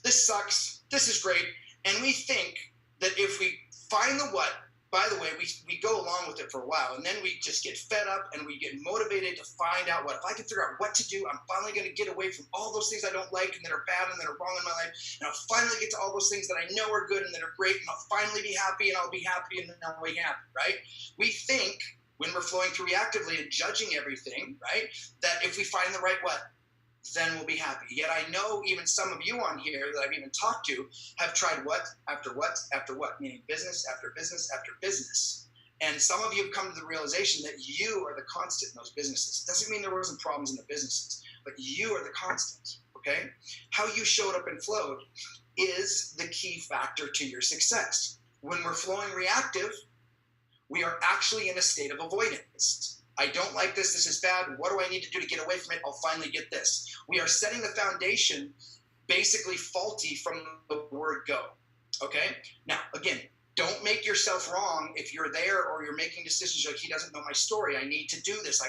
this sucks, this is great, and we think that if we find the what, by the way, we go along with it for a while, and then we just get fed up and we get motivated to find out what. If I can figure out what to do, I'm finally going to get away from all those things I don't like and that are bad and that are wrong in my life, and I'll finally get to all those things that I know are good and that are great, and I'll finally be happy, and I'll be happy, and then I'll be happy, right? We think, when we're flowing through reactively and judging everything, right, that if we find the right what, then we'll be happy. Yet I know even some of you on here that I've even talked to have tried what after what after what, meaning business after business after business. And some of you have come to the realization that you are the constant in those businesses. Doesn't mean there wasn't problems in the businesses, but you are the constant, okay? How you showed up and flowed is the key factor to your success. When we're flowing reactive, we are actually in a state of avoidance. I don't like this. This is bad. What do I need to do to get away from it? I'll finally get this. We are setting the foundation basically faulty from the word go. Okay? Now, again, don't make yourself wrong if you're there or you're making decisions like, he doesn't know my story. I need to do this.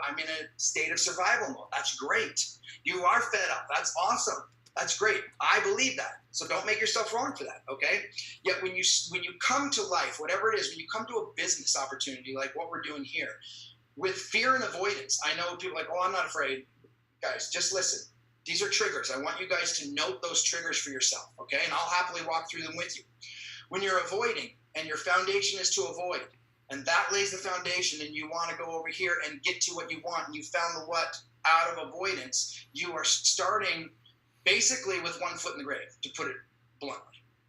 I'm in a state of survival mode. That's great. You are fed up. That's awesome. That's great. I believe that. So don't make yourself wrong for that, okay? Yet when you come to life, whatever it is, when you come to a business opportunity like what we're doing here, with fear and avoidance, I know people are like, oh, I'm not afraid. Guys, just listen. These are triggers. I want you guys to note those triggers for yourself, okay? And I'll happily walk through them with you. When you're avoiding and your foundation is to avoid, and that lays the foundation and you want to go over here and get to what you want, and you found the what out of avoidance, you are starting basically with one foot in the grave, to put it bluntly.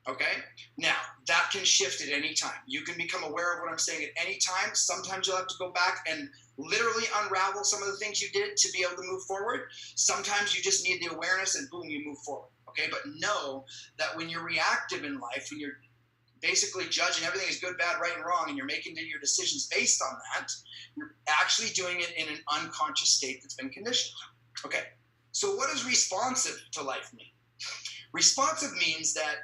Okay? Now, that can shift at any time. You can become aware of what I'm saying at any time. Sometimes you'll have to go back and literally unravel some of the things you did to be able to move forward. Sometimes you just need the awareness and boom, you move forward. Okay? But know that when you're reactive in life, when you're basically judging everything as good, bad, right, and wrong, and you're making your decisions based on that, you're actually doing it in an unconscious state that's been conditioned. Okay? So what does responsive to life mean? Responsive means that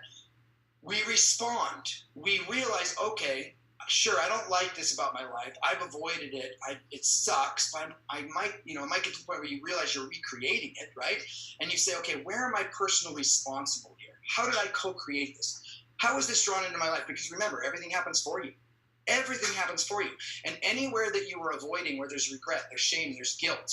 we respond. We realize, okay, sure, I don't like this about my life. I've avoided it. It sucks, but I might, it might get to the point where you realize you're recreating it, right? And you say, okay, where am I personally responsible here? How did I co-create this? How is this drawn into my life? Because remember, everything happens for you. Everything happens for you. And anywhere that you are avoiding, where there's regret, there's shame, there's guilt,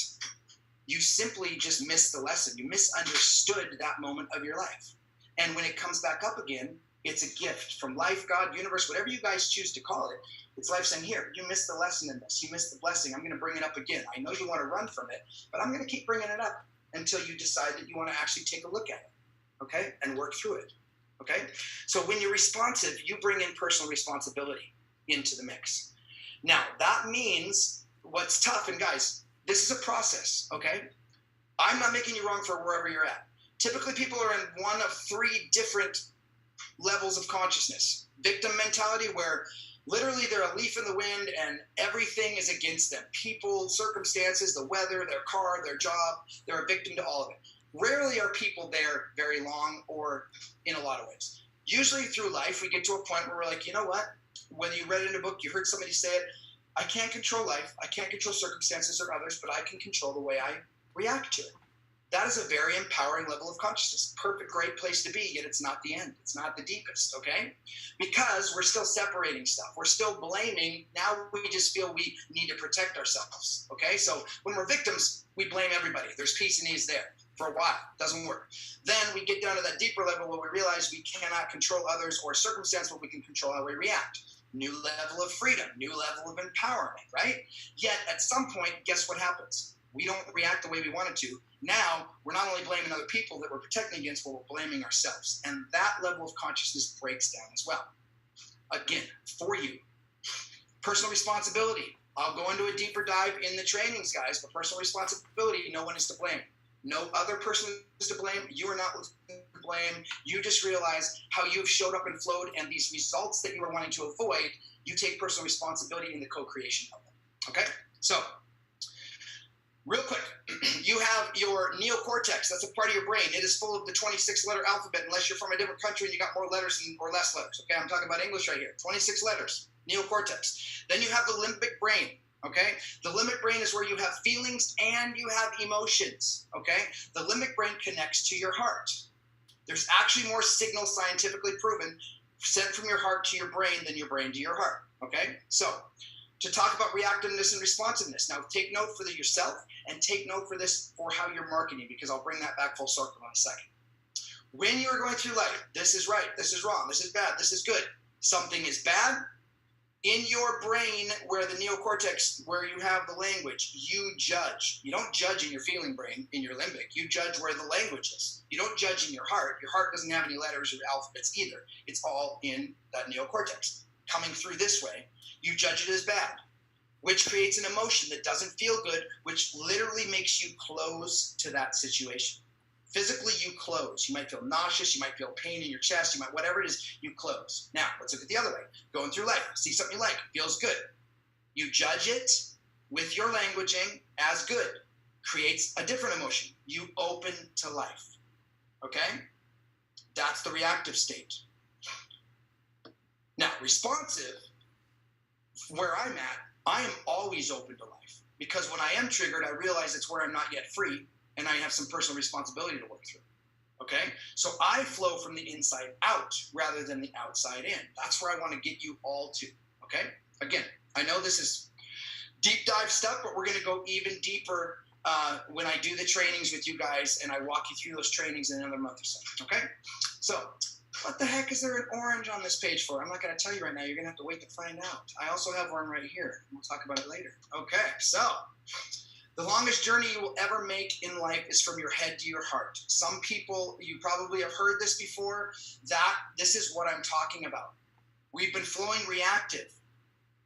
you simply just missed the lesson. You misunderstood that moment of your life. And when it comes back up again, it's a gift from life, God, universe, whatever you guys choose to call it. It's life saying, here, you missed the lesson in this. You missed the blessing. I'm going to bring it up again. I know you want to run from it, but I'm going to keep bringing it up until you decide that you want to actually take a look at it, okay, and work through it, okay? So when you're responsive, you bring in personal responsibility into the mix. Now, that means what's tough, and guys, this is a process, okay? I'm not making you wrong for wherever you're at. Typically, people are in one of three different levels of consciousness. Victim mentality, where literally they're a leaf in the wind and everything is against them. People, circumstances, the weather, their car, their job, they're a victim to all of it. Rarely are people there very long or in a lot of ways. Usually through life, we get to a point where we're like, you know what? Whether you read it in a book, you heard somebody say it, I can't control life, I can't control circumstances or others, but I can control the way I react to it. That is a very empowering level of consciousness. Perfect, great place to be, yet it's not the end. It's not the deepest, okay? Because we're still separating stuff. We're still blaming. Now we just feel we need to protect ourselves, okay? So when we're victims, we blame everybody. There's peace and ease there for a while. Doesn't work. Then we get down to that deeper level where we realize we cannot control others or circumstance, but we can control how we react. New level of freedom, new level of empowerment, right? Yet at some point, guess what happens? We don't react the way we wanted to. Now, we're not only blaming other people that we're protecting against, but we're blaming ourselves. And that level of consciousness breaks down as well. Again, for you, personal responsibility. I'll go into a deeper dive in the trainings, guys, but personal responsibility, no one is to blame. No other person is to blame. You are not to blame. You just realize how you've showed up and flowed, and these results that you were wanting to avoid, you take personal responsibility in the co-creation of them. Okay? So, real quick, you have your neocortex. That's a part of your brain. It is full of the 26-letter alphabet, unless you're from a different country and you got more letters or less letters. Okay, I'm talking about English right here. 26 letters, neocortex. Then you have the limbic brain. Okay, the limbic brain is where you have feelings and you have emotions. Okay, the limbic brain connects to your heart. There's actually more signals scientifically proven sent from your heart to your brain than your brain to your heart. Okay, so to talk about reactiveness and responsiveness. Now, take note for yourself and take note for this for how you're marketing, because I'll bring that back full circle in a second. When you're going through life, this is right, this is wrong, this is bad, this is good. Something is bad. In your brain, where the neocortex, where you have the language, you judge. You don't judge in your feeling brain, in your limbic. You judge where the language is. You don't judge in your heart. Your heart doesn't have any letters or alphabets either. It's all in that neocortex. Coming through this way, you judge it as bad, which creates an emotion that doesn't feel good, which literally makes you close to that situation. Physically, you close. You might feel nauseous. You might feel pain in your chest. You might, whatever it is, you close. Now, let's look at the other way. Going through life, see something you like, feels good. You judge it with your languaging as good. Creates a different emotion. You open to life. Okay? That's the reactive state. Now, responsive, where I'm at, I am always open to life. Because when I am triggered, I realize it's where I'm not yet free, and I have some personal responsibility to work through. Okay? So I flow from the inside out rather than the outside in. That's where I want to get you all to. Okay? Again, I know this is deep dive stuff, but we're going to go even deeper when I do the trainings with you guys, and I walk you through those trainings in another month or so. Okay? So, what the heck is there an orange on this page for? I'm not going to tell you right now. You're going to have to wait to find out. I also have one right here. We'll talk about it later. Okay, so The longest journey you will ever make in life is from your head to your heart. Some people, you probably have heard this before, this is what I'm talking about. We've been flowing reactive.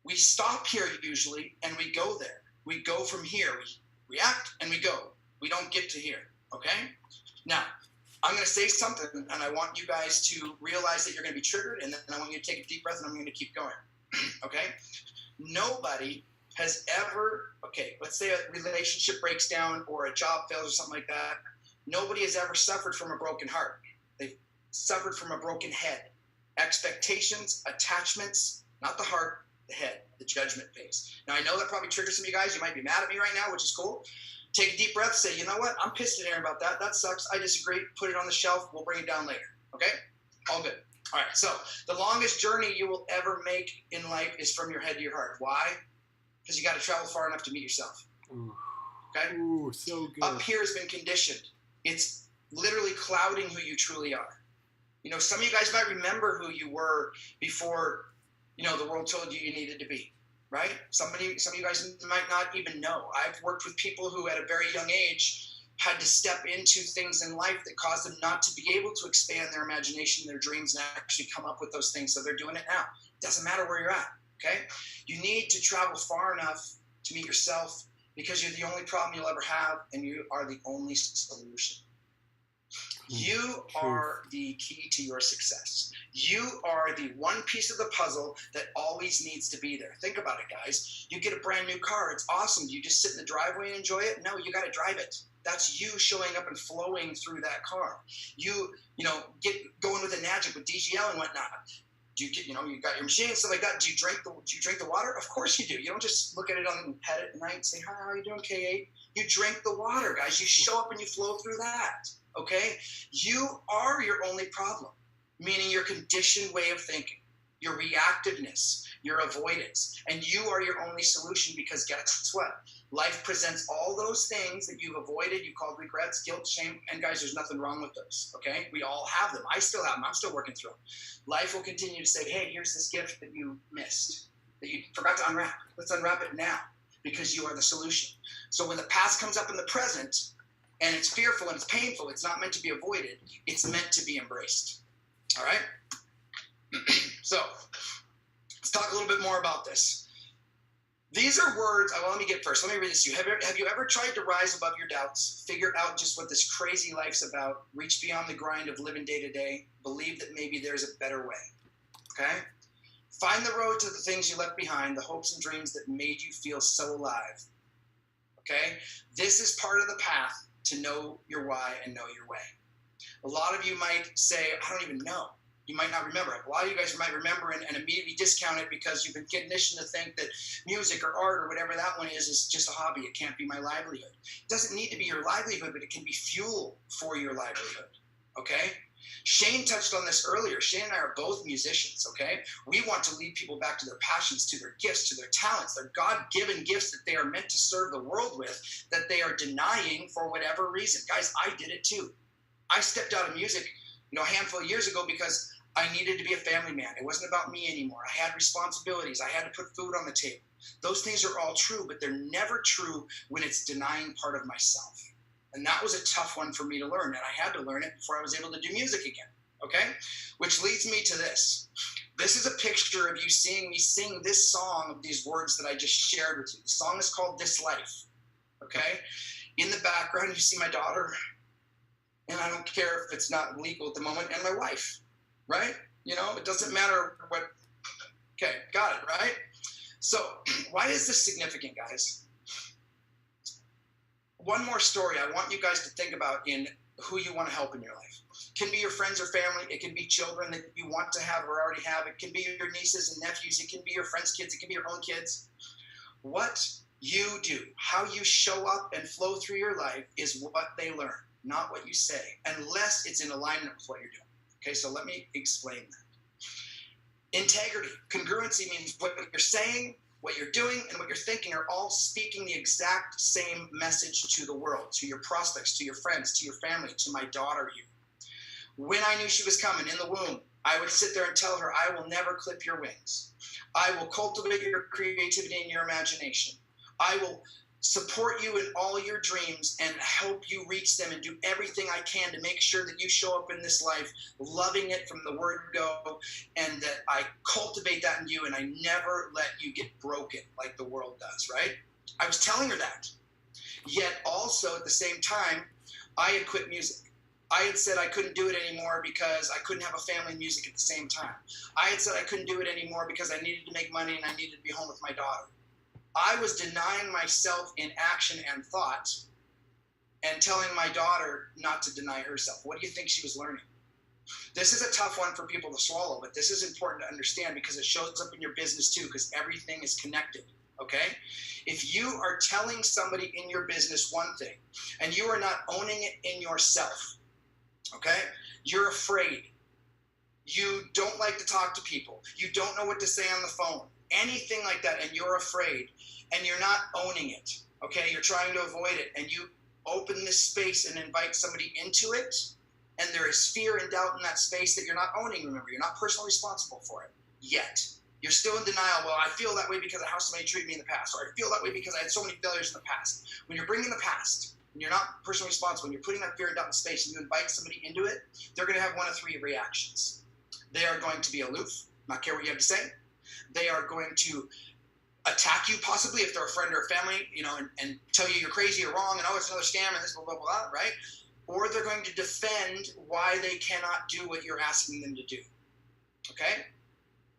We stop here usually and we go there. We go from here. We react and we go. We don't get to here, okay? Now, I'm going to say something and I want you guys to realize that you're going to be triggered, and then I want you to take a deep breath and I'm going to keep going, okay? Nobody has ever, okay, let's say a relationship breaks down or a job fails or something like that. Nobody has ever suffered from a broken heart. They've suffered from a broken head. Expectations, attachments, not the heart, the head, the judgment phase. Now, I know that probably triggers some of you guys. You might be mad at me right now, which is cool. Take a deep breath, say, you know what? I'm pissed at Aaron about that. That sucks. I disagree. Put it on the shelf. We'll bring it down later, okay? All good. All right, so the longest journey you will ever make in life is from your head to your heart. Why? Because you got to travel far enough to meet yourself. Okay? Ooh, so good. Up here has been conditioned. It's literally clouding who you truly are. You know, some of you guys might remember who you were before, you know, the world told you you needed to be, right? Some of you guys might not even know. I've worked with people who at a very young age had to step into things in life that caused them not to be able to expand their imagination, their dreams, and actually come up with those things. So they're doing it now. Doesn't matter where you're at. Okay? You need to travel far enough to meet yourself, because you're the only problem you'll ever have, and you are the only solution. You are the key to your success. You are the one piece of the puzzle that always needs to be there. Think about it, guys. You get a brand new car. It's awesome. Do you just sit in the driveway and enjoy it? No, you got to drive it. That's you showing up and flowing through that car. You get going with the magic with DGL and whatnot. Do you get, you got your machine and stuff like that. Do you drink the water? Of course you do. You don't just look at it and pet it at night and say, hi, how are you doing, K8? You drink the water, guys. You show up and you flow through that, okay? You are your only problem, meaning your conditioned way of thinking, your reactiveness, your avoidance, and you are your only solution, because guess what? Life presents all those things that you've avoided, you called regrets, guilt, shame, and guys, there's nothing wrong with those, okay? We all have them. I still have them. I'm still working through them. Life will continue to say, hey, here's this gift that you missed, that you forgot to unwrap. Let's unwrap it now, because you are the solution. So when the past comes up in the present, and it's fearful and it's painful, it's not meant to be avoided. It's meant to be embraced, all right? So let's talk a little bit more about this. These are words. Well, let me get first. Let me read this to you. Have you ever tried to rise above your doubts, figure out just what this crazy life's about, reach beyond the grind of living day to day, believe that maybe there's a better way? Okay? Find the road to the things you left behind, the hopes and dreams that made you feel so alive. Okay? This is part of the path to know your why and know your way. A lot of you might say, I don't even know. You might not remember it. A lot of you guys might remember and immediately discount it because you've been conditioned to think that music or art or whatever that one is just a hobby. It can't be my livelihood. It doesn't need to be your livelihood, but it can be fuel for your livelihood, okay? Shane touched on this earlier. Shane and I are both musicians, okay? We want to lead people back to their passions, to their gifts, to their talents, their God-given gifts that they are meant to serve the world with, that they are denying for whatever reason. Guys, I did it too. I stepped out of music, a handful of years ago because I needed to be a family man. It wasn't about me anymore. I had responsibilities. I had to put food on the table. Those things are all true, but they're never true when it's denying part of myself. And that was a tough one for me to learn, and I had to learn it before I was able to do music again, okay? Which leads me to this. This is a picture of you seeing me sing this song of these words that I just shared with you. The song is called This Life, okay? In the background, you see my daughter, and I don't care if it's not legal at the moment, and my wife. Right? It doesn't matter what. Okay, got it, right? So, why is this significant, guys? One more story I want you guys to think about in who you want to help in your life. It can be your friends or family. It can be children that you want to have or already have. It can be your nieces and nephews. It can be your friends' kids. It can be your own kids. What you do, how you show up and flow through your life is what they learn, not what you say, unless it's in alignment with what you're doing. Okay, so let me explain that. Integrity, congruency means what you're saying, what you're doing, and what you're thinking are all speaking the exact same message to the world, to your prospects, to your friends, to your family, to my daughter here. When I knew she was coming in the womb, I would sit there and tell her, I will never clip your wings. I will cultivate your creativity and your imagination. I will support you in all your dreams and help you reach them and do everything I can to make sure that you show up in this life loving it from the word go, and that I cultivate that in you and I never let you get broken like the world does, right? I was telling her that. Yet also at the same time, I had quit music. I had said I couldn't do it anymore because I couldn't have a family and music at the same time. I had said I couldn't do it anymore because I needed to make money and I needed to be home with my daughter. I was denying myself in action and thought and telling my daughter not to deny herself. What do you think she was learning? This is a tough one for people to swallow, but this is important to understand because it shows up in your business too, because everything is connected, okay? If you are telling somebody in your business one thing and you are not owning it in yourself, okay? You're afraid. You don't like to talk to people. You don't know what to say on the phone. Anything like that, and you're afraid, and you're not owning it, okay? You're trying to avoid it, and you open this space and invite somebody into it, and there is fear and doubt in that space that you're not owning. Remember, you're not personally responsible for it yet. You're still in denial. Well, I feel that way because of how somebody treated me in the past, or I feel that way because I had so many failures in the past. When you're bringing the past, and you're not personally responsible, and you're putting that fear and doubt in space, and you invite somebody into it, they're going to have one of three reactions. They are going to be aloof, not care what you have to say. They are going to attack you, possibly if they're a friend or a family, and tell you you're crazy or wrong, and it's another scam, and this blah, blah, blah, right? Or they're going to defend why they cannot do what you're asking them to do, okay?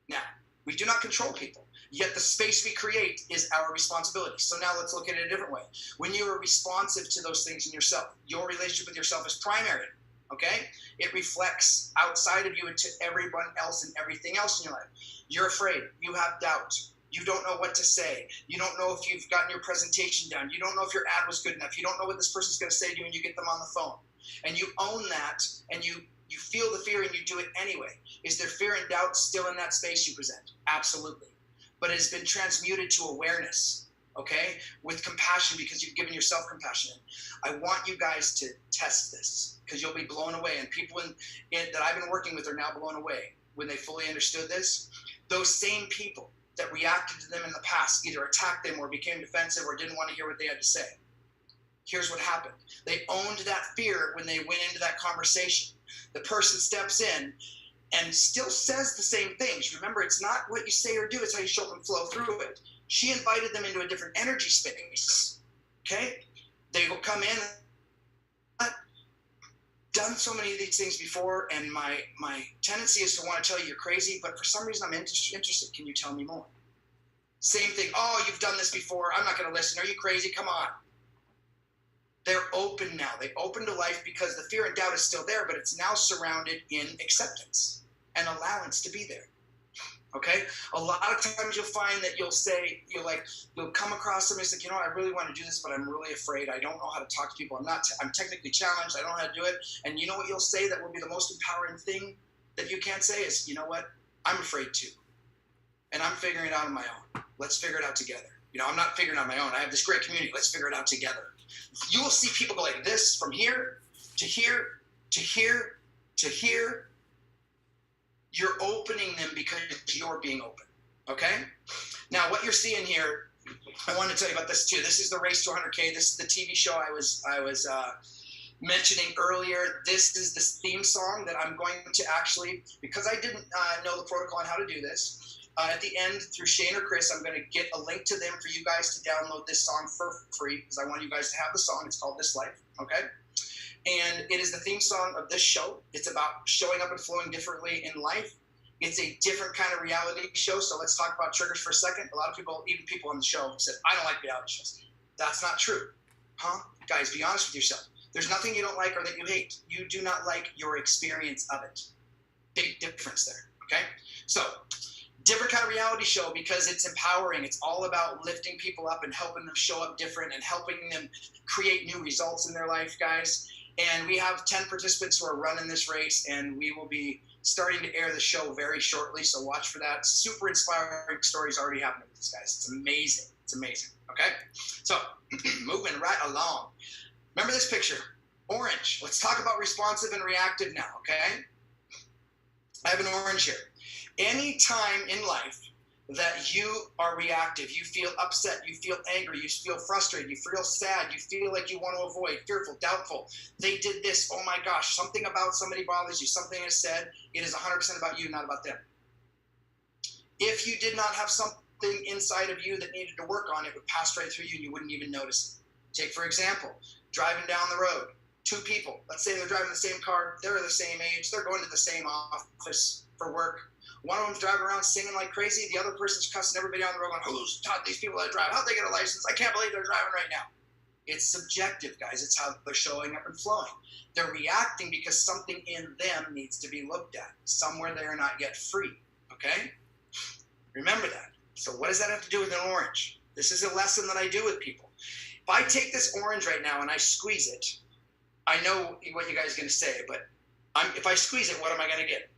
Now, we do not control people, yet the space we create is our responsibility. So now let's look at it a different way. When you are responsive to those things in yourself, your relationship with yourself is primary, okay? It reflects outside of you into everyone else and everything else in your life. You're afraid. You have doubt. You don't know what to say. You don't know if you've gotten your presentation done. You don't know if your ad was good enough. You don't know what this person's going to say to you when you get them on the phone. And you own that, and you feel the fear and you do it anyway. Is there fear and doubt still in that space you present? Absolutely. But it has been transmuted to awareness, okay, with compassion because you've given yourself compassion. I want you guys to test this because you'll be blown away. And people that I've been working with are now blown away when they fully understood this. Those same people that reacted to them in the past either attacked them or became defensive or didn't want to hear what they had to say. Here's what happened. They owned that fear when they went into that conversation. The person steps in and still says the same things. Remember, it's not what you say or do, it's how you show up and flow through it. She invited them into a different energy space, okay? They will come in. I've done so many of these things before, and my tendency is to want to tell you you're crazy, but for some reason I'm interested. Can you tell me more? Same thing. Oh, you've done this before. I'm not going to listen. Are you crazy? Come on. They're open now. They open to life because the fear and doubt is still there, but it's now surrounded in acceptance and allowance to be there. Okay? A lot of times you'll find that you'll come across somebody who's like, I really want to do this, but I'm really afraid. I don't know how to talk to people. I'm technically challenged. I don't know how to do it. And you know what you'll say that will be the most empowering thing that you can't say is, you know what? I'm afraid too. And I'm figuring it out on my own. Let's figure it out together. I'm not figuring it out on my own. I have this great community. Let's figure it out together. You will see people go like this from here to here to here to here. You're opening them because you're being open, okay? Now, what you're seeing here, I want to tell you about this too. This is the Race to 100K. This is the TV show I was mentioning earlier. This is the theme song that I'm going to actually, because I didn't know the protocol on how to do this, at the end, through Shane or Chris, I'm going to get a link to them for you guys to download this song for free because I want you guys to have the song. It's called This Life, okay? And it is the theme song of this show. It's about showing up and flowing differently in life. It's a different kind of reality show, so let's talk about triggers for a second. A lot of people, even people on the show, said, I don't like reality shows. That's not true. Huh? Guys, be honest with yourself. There's nothing you don't like or that you hate. You do not like your experience of it. Big difference there, okay? So, different kind of reality show because it's empowering. It's all about lifting people up and helping them show up different and helping them create new results in their life, guys. And we have 10 participants who are running this race, and we will be starting to air the show very shortly, so watch for that. Super inspiring stories already happening with these guys. It's amazing. It's amazing, okay? So, moving right along. Remember this picture, orange. Let's talk about responsive and reactive now, okay? I have an orange here. Any time in life that you are reactive, you feel upset, you feel angry, you feel frustrated, you feel sad, you feel like you want to avoid, fearful, doubtful. They did this, oh my gosh, something about somebody bothers you, something is said, it is 100% about you, not about them. If you did not have something inside of you that needed to work on, it would pass right through you and you wouldn't even notice it. Take, for example, driving down the road, two people, let's say they're driving the same car, they're the same age, they're going to the same office for work. One of them's driving around singing like crazy. The other person's cussing everybody on the road going, who's taught these people how to drive? How'd they get a license? I can't believe they're driving right now. It's subjective, guys. It's how they're showing up and flowing. They're reacting because something in them needs to be looked at. Somewhere they are not yet free, okay? Remember that. So what does that have to do with an orange? This is a lesson that I do with people. If I take this orange right now and I squeeze it, I know what you guys are going to say, but if I squeeze it, what am I going to get?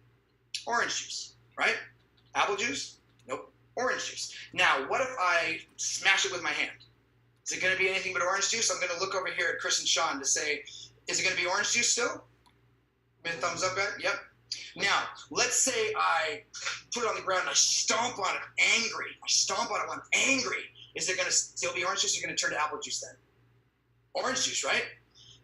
Orange juice. Right? Apple juice? Nope. Orange juice. Now, what if I smash it with my hand? Is it going to be anything but orange juice? I'm going to look over here at Chris and Sean to say, is it going to be orange juice still? Give me a thumbs up, guys. Yep. Now, let's say I put it on the ground and I stomp on it angry. I stomp on it when I'm angry. Is it going to still be orange juice or going to turn to apple juice then? Orange juice, right?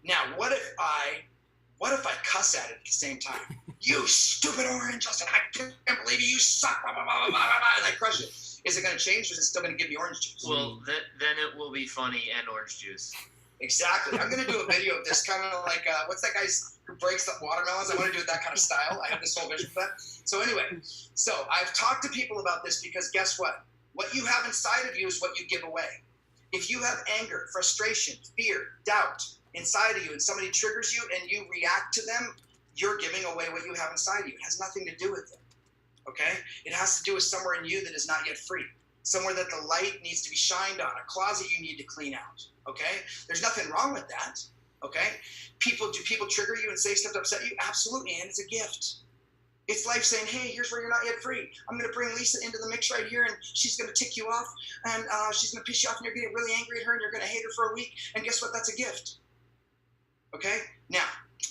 Now, what if I cuss at it at the same time? You stupid orange! I can't believe you suck! Blah, blah, blah, blah, blah, and I crush it. Is it going to change, or is it still going to give me orange juice? Well, then it will be funny and orange juice. Exactly. I'm going to do a video of this, kind of like what's that guy who breaks the watermelons? I want to do it that kind of style. I have this whole vision for that. So anyway, I've talked to people about this because guess what? What you have inside of you is what you give away. If you have anger, frustration, fear, doubt inside of you, and somebody triggers you and you react to them, you're giving away what you have inside you. It has nothing to do with it, okay? It has to do with somewhere in you that is not yet free, somewhere that the light needs to be shined on, a closet you need to clean out, okay? There's nothing wrong with that, okay? Do people trigger you and say stuff to upset you? Absolutely, and it's a gift. It's life saying, hey, here's where you're not yet free. I'm going to bring Lisa into the mix right here, and she's going to tick you off, and she's going to piss you off, and you're going to get really angry at her, and you're going to hate her for a week, and guess what? That's a gift, okay? Now,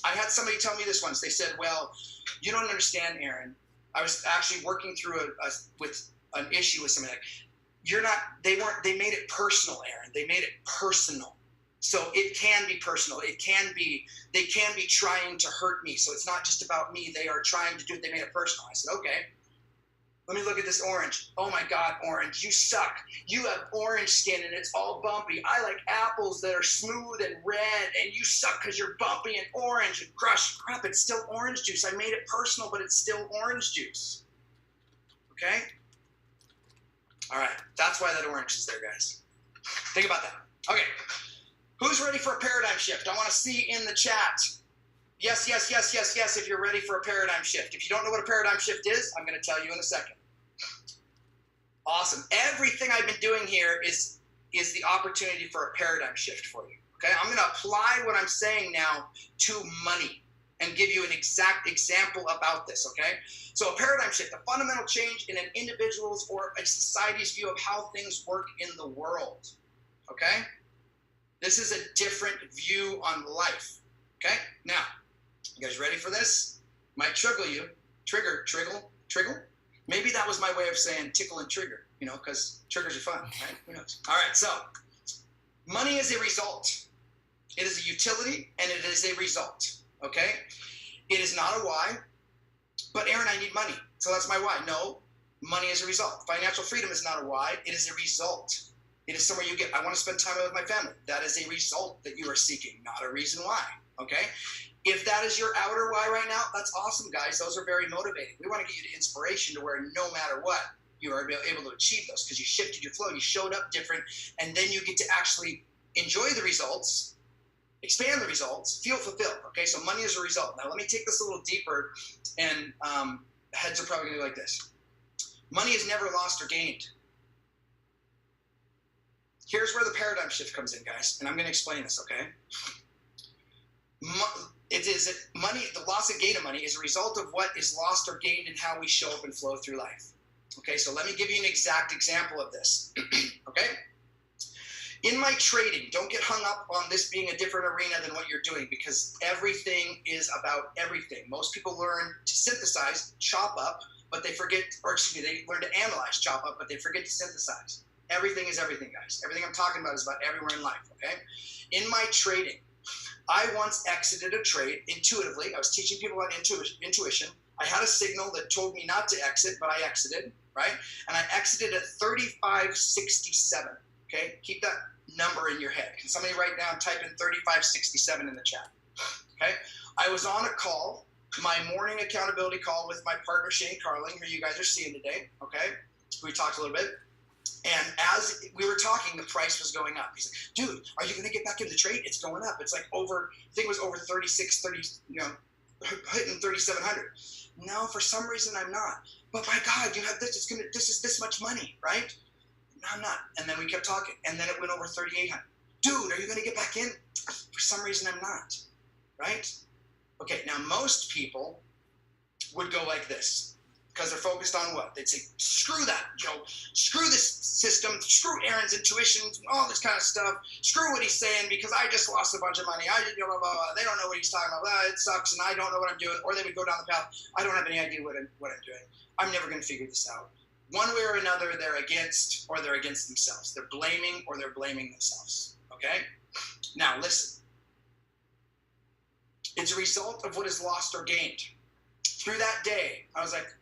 I had somebody tell me this once. They said, well, you don't understand, Aaron. I was actually working through with an issue with somebody. They made it personal, Aaron. They made it personal. So it can be personal. They can be trying to hurt me. So it's not just about me. They are trying to do it. They made it personal. I said, okay. Let me look at this orange. Oh my God, orange, you suck. You have orange skin and it's all bumpy. I like apples that are smooth and red, and you suck because you're bumpy and orange and crushed. Crap, it's still orange juice. I made it personal, but it's still orange juice. Okay? All right, that's why that orange is there, guys. Think about that. Okay, who's ready for a paradigm shift? I want to see in the chat. Yes, yes, yes, yes, yes, if you're ready for a paradigm shift. If you don't know what a paradigm shift is, I'm going to tell you in a second. Awesome. Everything I've been doing here is the opportunity for a paradigm shift for you. Okay, I'm going to apply what I'm saying now to money and give you an exact example about this, okay? So a paradigm shift, a fundamental change in an individual's or a society's view of how things work in the world, okay? This is a different view on life, okay? Now, you guys ready for this? Might trigger you. Trigger? Maybe that was my way of saying tickle and trigger, because triggers are fun, right? Who knows? All right, so money is a result. It is a utility, and it is a result, okay? It is not a why, but Aaron, I need money, so that's my why. No, money is a result. Financial freedom is not a why. It is a result. It is somewhere you get, I want to spend time with my family. That is a result that you are seeking, not a reason why, okay? If that is your outer why right now, that's awesome, guys. Those are very motivating. We want to get you to inspiration to where no matter what, you are able to achieve those because you shifted your flow, you showed up different, and then you get to actually enjoy the results, expand the results, feel fulfilled, okay? So money is a result. Now let me take this a little deeper, and heads are probably going to be like this. Money is never lost or gained. Here's where the paradigm shift comes in, guys, and I'm going to explain this, okay? Money, the loss and gain of money is a result of what is lost or gained in how we show up and flow through life. Okay, so let me give you an exact example of this, okay? In my trading, don't get hung up on this being a different arena than what you're doing, because everything is about everything. Most people learn to synthesize, chop up, but they forget, or excuse me, they learn to analyze, chop up, but they forget to synthesize. Everything is everything, guys. Everything I'm talking about is about everywhere in life, okay? In my trading, I once exited a trade intuitively. I was teaching people about intuition. I had a signal that told me not to exit, but I exited, right? And I exited at 35.67, okay? Keep that number in your head. Can somebody write down, type in 35.67 in the chat, okay? I was on a call, my morning accountability call with my partner, Shane Carling, who you guys are seeing today, okay? We talked a little bit. And as we were talking, the price was going up. He's like, dude, are you going to get back into the trade? It's going up. It's like over, I think it was over 36, 30, hitting 3,700. No, for some reason I'm not. But my God, you have this. This is this much money, right? No, I'm not. And then we kept talking. And then it went over 3,800. Dude, are you going to get back in? For some reason I'm not, right? Okay, now most people would go like this. Because they're focused on what? They'd say, screw that, screw this system, screw Aaron's intuition, all this kind of stuff, screw what he's saying because I just lost a bunch of money. Blah, blah, blah. They don't know what he's talking about. It sucks and I don't know what I'm doing. Or they would go down the path, I don't have any idea what I'm doing. I'm never going to figure this out. One way or another, they're against themselves. They're blaming or they're blaming themselves, okay? Now, listen. It's a result of what is lost or gained. Through that day, I was like,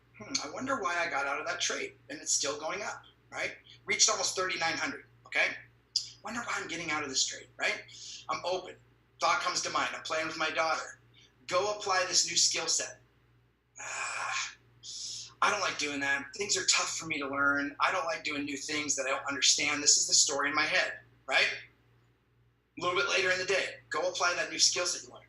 I wonder why I got out of that trade, and it's still going up, right? Reached almost 3,900, okay? Wonder why I'm getting out of this trade, right? I'm open. Thought comes to mind. I'm playing with my daughter. Go apply this new skill set. I don't like doing that. Things are tough for me to learn. I don't like doing new things that I don't understand. This is the story in my head, right? A little bit later in the day, go apply that new skill set you learned.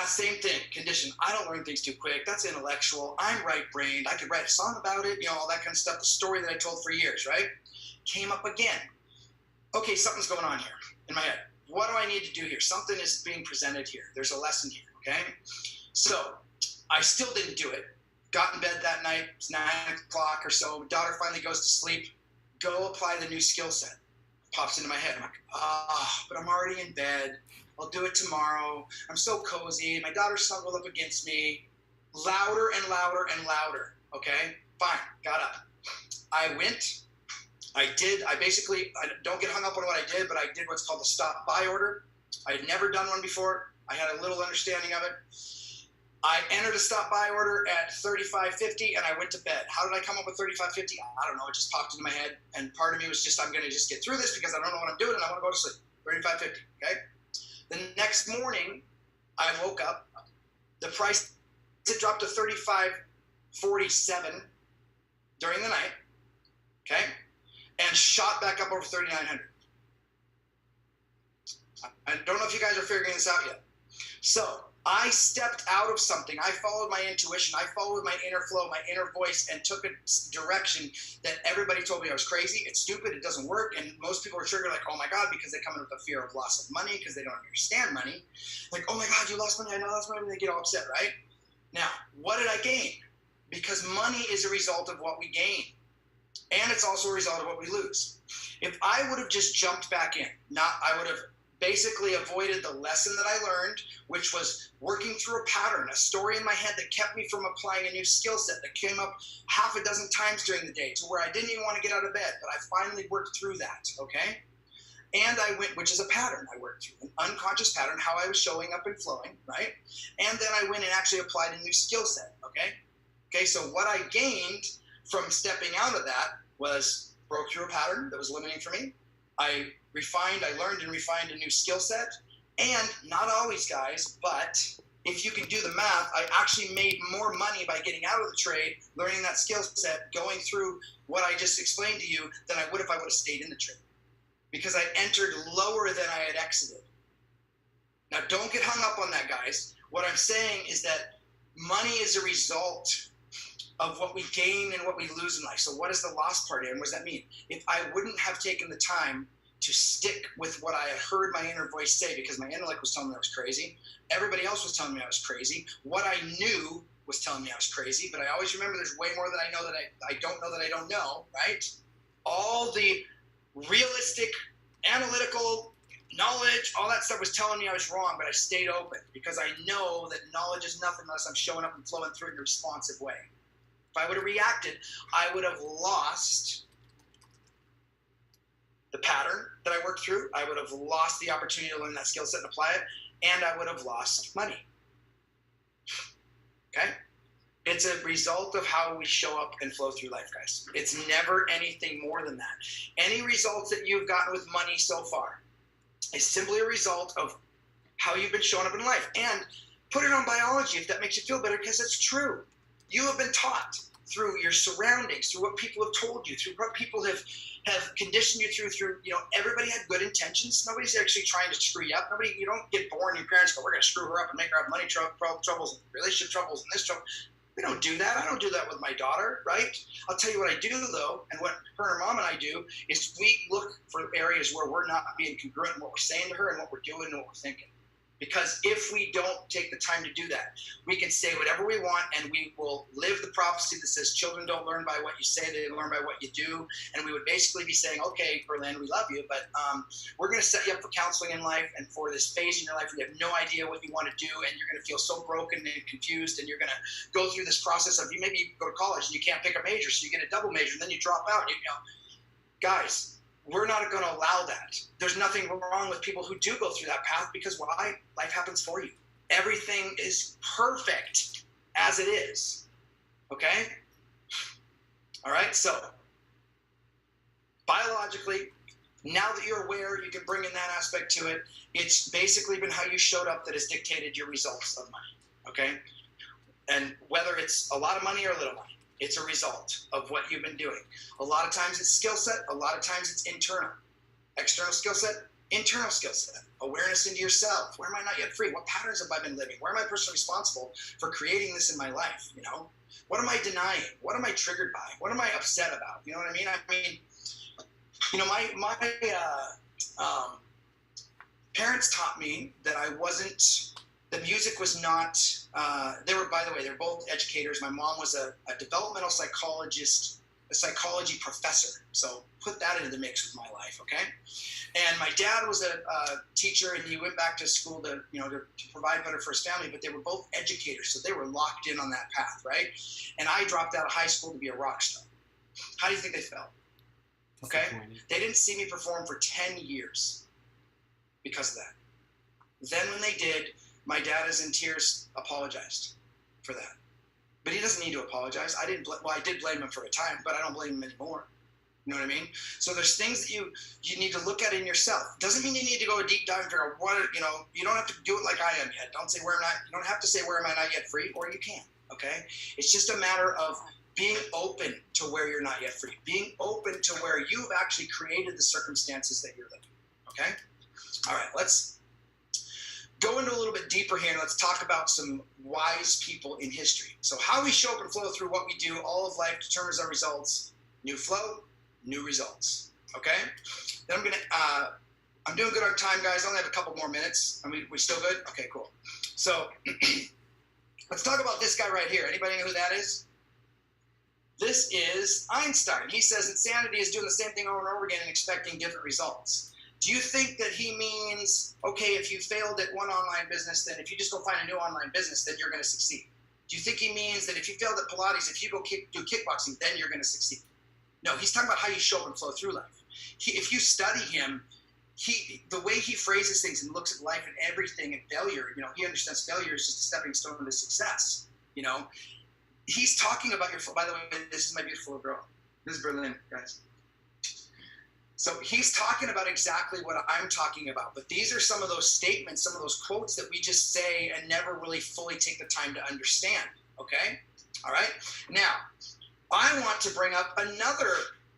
Same thing, condition. I don't learn things too quick. That's intellectual. I'm right-brained. I could write a song about it, all that kind of stuff, the story that I told for years, right? Came up again. Okay, something's going on here in my head. What do I need to do here? Something is being presented here. There's a lesson here, okay? So I still didn't do it. Got in bed that night. It's 9 o'clock or so. Daughter finally goes to sleep. Go apply the new skill set. Pops into my head. I'm like, but I'm already in bed. I'll do it tomorrow. I'm so cozy. My daughter's snuggled up against me. Louder and louder and louder. Okay? Fine. Got up. I went. I don't get hung up on what I did, but I did what's called a stop buy order. I had never done one before. I had a little understanding of it. I entered a stop buy order at 35.50 and I went to bed. How did I come up with 35.50? I don't know. It just popped into my head. And part of me was just, I'm going to just get through this because I don't know what I'm doing and I want to go to sleep. 35.50. Okay? The next morning, I woke up. The price had dropped to 35.47 during the night, okay, and shot back up over 3,900. I don't know if you guys are figuring this out yet. So I stepped out of something. I followed my intuition. I followed my inner flow, my inner voice, and took a direction that everybody told me I was crazy. It's stupid. It doesn't work. And most people are triggered like, oh my God, because they come in with a fear of loss of money because they don't understand money. Like, oh my God, you lost money. I know I lost money. And they get all upset, right? Now, what did I gain? Because money is a result of what we gain. And it's also a result of what we lose. If I would have just jumped back in, I would have basically avoided the lesson that I learned, which was working through a pattern, a story in my head that kept me from applying a new skill set that came up half a dozen times during the day to where I didn't even want to get out of bed, but I finally worked through that, okay? And I went, which is a pattern I worked through, an unconscious pattern, how I was showing up and flowing, right? And then I went and actually applied a new skill set, okay? Okay, so what I gained from stepping out of that was broke through a pattern that was limiting for me. I learned and refined a new skill set. And not always, guys, but if you can do the math, I actually made more money by getting out of the trade, learning that skill set, going through what I just explained to you than I would if I would have stayed in the trade. Because I entered lower than I had exited. Now, don't get hung up on that, guys. What I'm saying is that money is a result of what we gain and what we lose in life. So what is the lost part, and what does that mean? If I wouldn't have taken the time to stick with what I heard my inner voice say, because my intellect was telling me I was crazy, everybody else was telling me I was crazy, what I knew was telling me I was crazy, but I always remember there's way more that I know that I don't know that I don't know, right? All the realistic analytical knowledge, all that stuff was telling me I was wrong, but I stayed open because I know that knowledge is nothing unless I'm showing up and flowing through it in a responsive way. If I would have reacted, I would have lost the pattern that I worked through. I would have lost the opportunity to learn that skill set and apply it, and I would have lost money. Okay? It's a result of how we show up and flow through life, guys. It's never anything more than that. Any results that you've gotten with money so far is simply a result of how you've been showing up in life. And put it on biology if that makes you feel better, because it's true. You have been taught through your surroundings, through what people have told you, through what people have conditioned you through, everybody had good intentions. Nobody's actually trying to screw you up. You don't get born, your parents go, we're going to screw her up and make her have money troubles, relationship troubles, and this trouble. We don't do that. I don't do that with my daughter, right? I'll tell you what I do, though, and what her and her mom and I do, is we look for areas where we're not being congruent in what we're saying to her and what we're doing and what we're thinking. Because if we don't take the time to do that, we can say whatever we want, and we will live the prophecy that says children don't learn by what you say, they learn by what you do. And we would basically be saying, okay, Berlin, we love you, but we're going to set you up for counseling in life and for this phase in your life where you have no idea what you want to do, and you're going to feel so broken and confused, and you're going to go through this process of maybe you go to college and you can't pick a major, so you get a double major, and then you drop out. Guys, we're not going to allow that. There's nothing wrong with people who do go through that path, because why? Life happens for you. Everything is perfect as it is. Okay? All right? So, biologically, now that you're aware, you can bring in that aspect to it. It's basically been how you showed up that has dictated your results of money. Okay? And whether it's a lot of money or a little money, it's a result of what you've been doing. A lot of times it's skill set. A lot of times it's internal. External skill set, internal skill set. Awareness into yourself. Where am I not yet free? What patterns have I been living? Where am I personally responsible for creating this in my life? What am I denying? What am I triggered by? What am I upset about? You know what I mean? My parents taught me that the music was not, by the way, they're both educators. My mom was a developmental psychologist, a psychology professor. So put that into the mix with my life, okay? And my dad was a teacher, and he went back to school to provide better for his family, but they were both educators, so they were locked in on that path, right? And I dropped out of high school to be a rock star. How do you think they felt? Okay? They didn't see me perform for 10 years because of that. Then when they did, my dad is in tears, apologized for that. But he doesn't need to apologize. I did blame him for a time, but I don't blame him anymore. You know what I mean? So there's things that you need to look at in yourself. Doesn't mean you need to go a deep dive and figure out what, you don't have to do it like I am yet. Don't say you don't have to say where am I not yet free, or you can, okay? It's just a matter of being open to where you're not yet free. Being open to where you've actually created the circumstances that you're living, okay? All right, let's go into a little bit deeper here, and let's talk about some wise people in history. So how we show up and flow through what we do, all of life determines our results. New flow, new results. Okay? Then I'm doing good on time, guys. I only have a couple more minutes. We still good? Okay, cool. So let's talk about this guy right here. Anybody know who that is? This is Einstein. He says insanity is doing the same thing over and over again and expecting different results. Do you think that he means, okay, if you failed at one online business, then if you just go find a new online business, then you're going to succeed? Do you think he means that if you failed at Pilates, if you go do kickboxing, then you're going to succeed? No, he's talking about how you show up and flow through life. If you study him, the way he phrases things and looks at life and everything and failure, he understands failure is just a stepping stone to success. He's talking about by the way, this is my beautiful girl. This is Berlin, guys. So he's talking about exactly what I'm talking about, but these are some of those statements, some of those quotes that we just say and never really fully take the time to understand, okay? All right? Now, I want to bring up another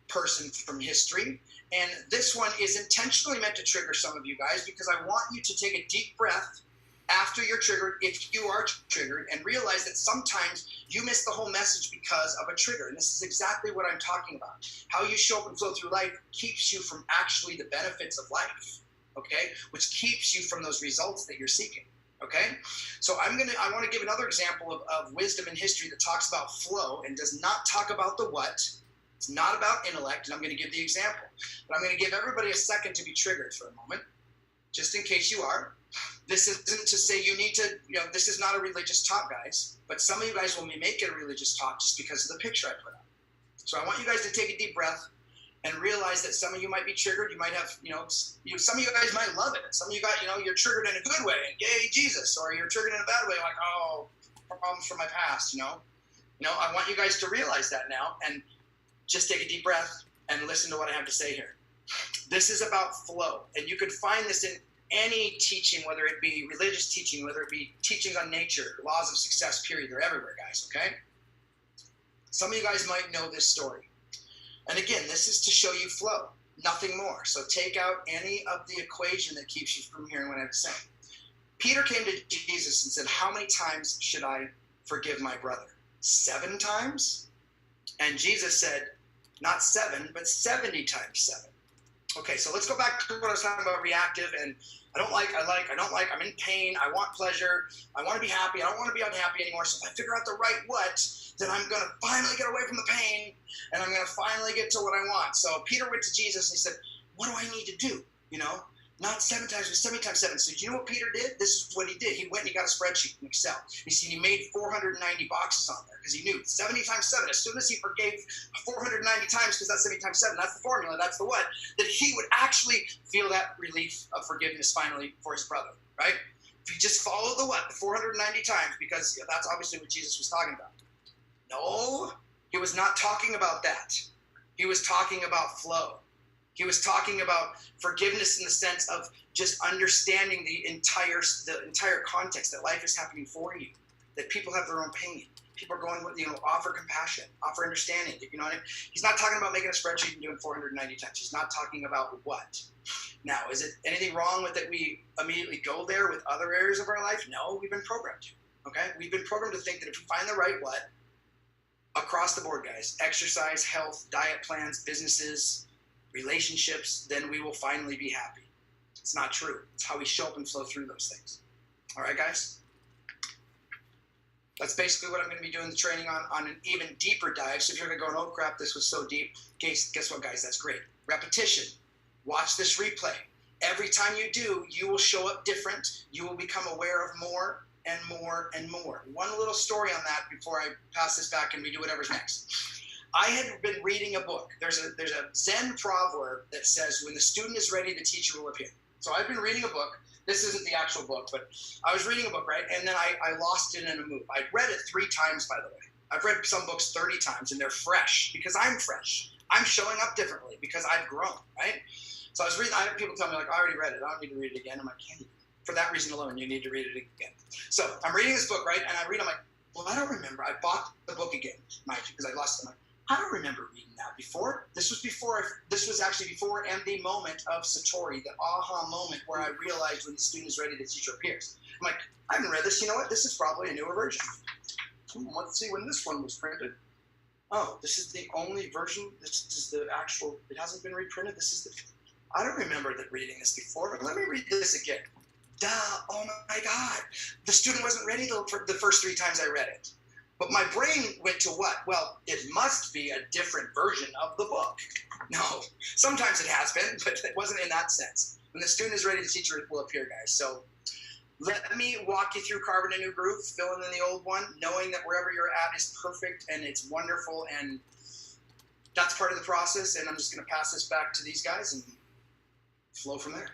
person from history, and this one is intentionally meant to trigger some of you guys, because I want you to take a deep breath after you're triggered, if you are triggered, and realize that sometimes you miss the whole message because of a trigger. And this is exactly what I'm talking about. How you show up and flow through life keeps you from actually the benefits of life, okay? Which keeps you from those results that you're seeking, okay? So I want to give another example of wisdom in history that talks about flow and does not talk about the what. It's not about intellect, and I'm going to give the example. But I'm going to give everybody a second to be triggered for a moment, just in case you are. This isn't to say you need to, this is not a religious talk, guys. But some of you guys will make it a religious talk just because of the picture I put up. So I want you guys to take a deep breath and realize that some of you might be triggered. You might have, some of you guys might love it. Some of you guys, you're triggered in a good way, and yay, Jesus. Or you're triggered in a bad way, like, oh, problems from my past, I want you guys to realize that now, and just take a deep breath and listen to what I have to say here. This is about flow, and you could find this in any teaching, whether it be religious teaching, whether it be teachings on nature, laws of success, period. They're everywhere, guys, okay? Some of you guys might know this story. And again, this is to show you flow, nothing more. So take out any of the equation that keeps you from hearing what I have to say. Peter came to Jesus and said, how many times should I forgive my brother? 7 times? And Jesus said, not 7, but 70 times 7. Okay, so let's go back to what I was talking about, reactive, and I don't like, I'm in pain, I want pleasure, I want to be happy, I don't want to be unhappy anymore. So if I figure out the right what, then I'm going to finally get away from the pain, and I'm going to finally get to what I want. So Peter went to Jesus and he said, what do I need to do? Not 7 times, but 70 times 7. So do you know what Peter did? This is what he did. He went and he got a spreadsheet in Excel. He made 490 boxes on there because he knew 70 times 7. As soon as he forgave 490 times, because that's 70 times 7, that's the formula, that's the what, that he would actually feel that relief of forgiveness finally for his brother, right? If you just follow the what, the 490 times, because that's obviously what Jesus was talking about. No, he was not talking about that. He was talking about flow. He was talking about forgiveness in the sense of just understanding the entire context that life is happening for you, that people have their own pain. People are going, offer compassion, offer understanding. He's not talking about making a spreadsheet and doing 490 times. He's not talking about what. Now, is it anything wrong with that we immediately go there with other areas of our life? No, we've been programmed to. Okay? We've been programmed to think that if we find the right what, across the board, guys, exercise, health, diet plans, businesses, relationships, then we will finally be happy. It's not true. It's how we show up and flow through those things. All right, guys? That's basically what I'm going to be doing the training on an even deeper dive. So if you're going to go, oh crap, this was so deep. Guess what, guys? That's great. Repetition. Watch this replay. Every time you do, you will show up different. You will become aware of more and more and more. One little story on that before I pass this back and we do whatever's next. I had been reading a book. There's a Zen proverb that says, when the student is ready, the teacher will appear. So I've been reading a book. This isn't the actual book, but I was reading a book, right? And then I lost it in a move. I read it 3 times, by the way. I've read some books 30 times, and they're fresh because I'm fresh. I'm showing up differently because I've grown, right? So I was reading, I had people tell me, like, I already read it. I don't need to read it again. I'm like, for that reason alone, you need to read it again. So I'm reading this book, right? And I read, I'm like, well, I don't remember. I bought the book again, mind you, because I lost it. I'm like, I don't remember reading that before. This was actually before and the moment of Satori, the aha moment where I realized when the student is ready, the teacher appears. I'm like, I haven't read this. You know what? This is probably a newer version. Let's see when this one was printed. Oh, this is the only version. This is the actual, it hasn't been reprinted. I don't remember reading this before. Let me read this again. Duh, oh my God. The student wasn't ready for the first 3 times I read it. But my brain went to what? Well, it must be a different version of the book. No, sometimes it has been, but it wasn't in that sense. When the student is ready, the teacher will appear, guys. So let me walk you through carving a new groove, filling in the old one, knowing that wherever you're at is perfect and it's wonderful, and that's part of the process. And I'm just going to pass this back to these guys and flow from there.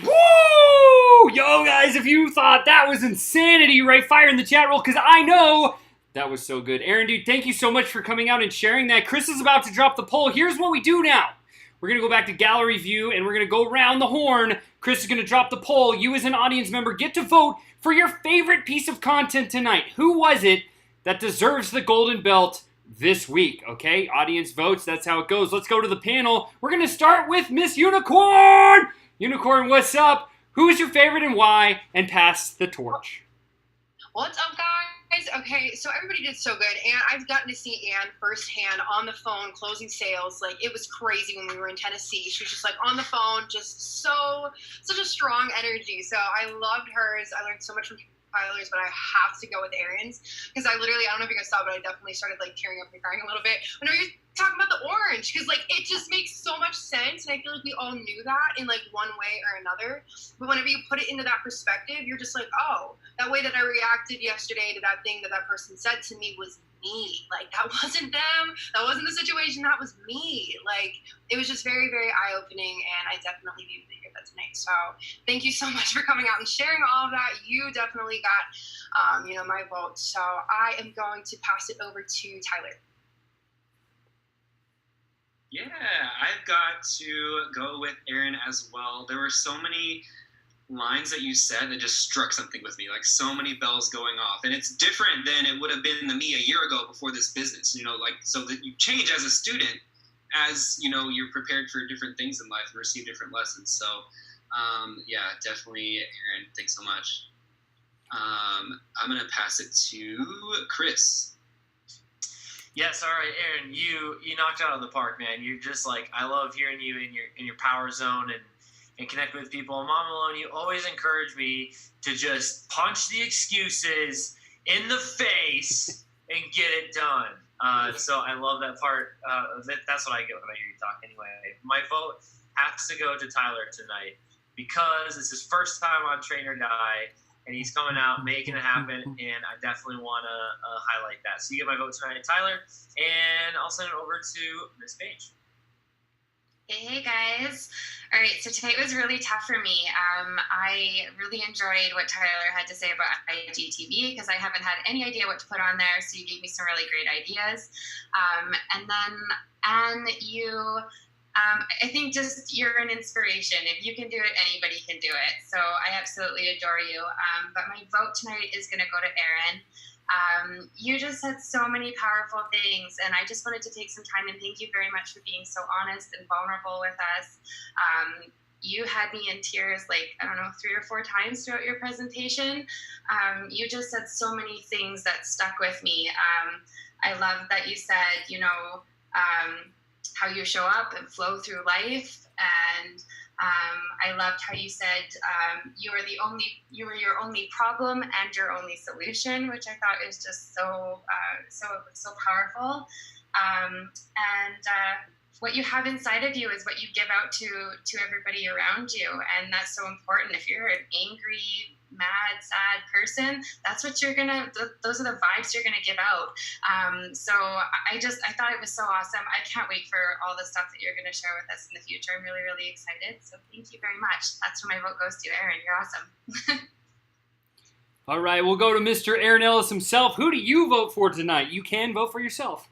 Woo! Yo, guys, if you thought that was insanity, right, fire in the chat roll, because I know that was so good. Aaron, dude, thank you so much for coming out and sharing that. Chris is about to drop the poll. Here's what we do now. We're going to go back to gallery view, and we're going to go around the horn. Chris is going to drop the poll. You as an audience member get to vote for your favorite piece of content tonight. Who was it that deserves the golden belt this week? Okay, audience votes. That's how it goes. Let's go to the panel. We're going to start with Miss Unicorn. Unicorn, what's up? Who is your favorite and why? And pass the torch. What's up, guys? Okay, so everybody did so good, and I've gotten to see Anne firsthand on the phone closing sales. Like, it was crazy when we were in Tennessee. She was just like on the phone, just such a strong energy. So I loved hers. I learned so much from Tyler's, but I have to go with Aaron's because I don't know if you guys saw, but I definitely started like tearing up and crying a little bit whenever you're talking about the orange, because like it just makes so much sense, and I feel like we all knew that in like one way or another. But whenever you put it into that perspective, you're just like, oh, that way that I reacted yesterday to that thing that person said to me was me. Like that wasn't them, that wasn't the situation, that was me. Like it was just very, very eye-opening, and I definitely needed to hear that tonight. So thank you so much for coming out and sharing all of that. You definitely got my vote. So I am going to pass it over to Tyler. Yeah, I've got to go with Aaron as well. There were so many lines that you said that just struck something with me, like so many bells going off. And it's different than it would have been to me a year ago before this business, like so that you change as a student, as you're prepared for different things in life and receive different lessons. So yeah, definitely Aaron, thanks so much. I'm gonna pass it to Chris. Yes, all right, Aaron, you knocked it out of the park, man. You're just like, I love hearing you in your power zone and connect with people. And Mom Malone, you always encourage me to just punch the excuses in the face and get it done. So I love that part. That's what I get when I hear you talk anyway. My vote has to go to Tyler tonight because it's his first time on Train or Die, and he's coming out, making it happen, and I definitely want to highlight that. So you get my vote tonight, Tyler, and I'll send it over to Miss Paige. Hey guys. All right, so tonight was really tough for me. I really enjoyed what Tyler had to say about IGTV because I haven't had any idea what to put on there, so you gave me some really great ideas. And then, Anne, I think just you're an inspiration. If you can do it, anybody can do it. So I absolutely adore you. But my vote tonight is going to go to Aaron. You just said so many powerful things, and I just wanted to take some time and thank you very much for being so honest and vulnerable with us. You had me in tears, 3 or 4 times throughout your presentation. You just said so many things that stuck with me. I love that you said, how you show up and flow through life, and I loved how you said you were your only problem and your only solution, which I thought is just so powerful. And what you have inside of you is what you give out to everybody around you, and that's so important. If you're an angry, mad, sad person, that's what those are the vibes you're gonna give out. So I thought it was so awesome. I can't wait for all the stuff that you're gonna share with us in the future. I'm really, really excited. So thank you very much. That's where my vote goes to. Aaron, you're awesome. All right, we'll go to Mr. Aaron Ellis himself. Who do you vote for tonight? You can vote for yourself.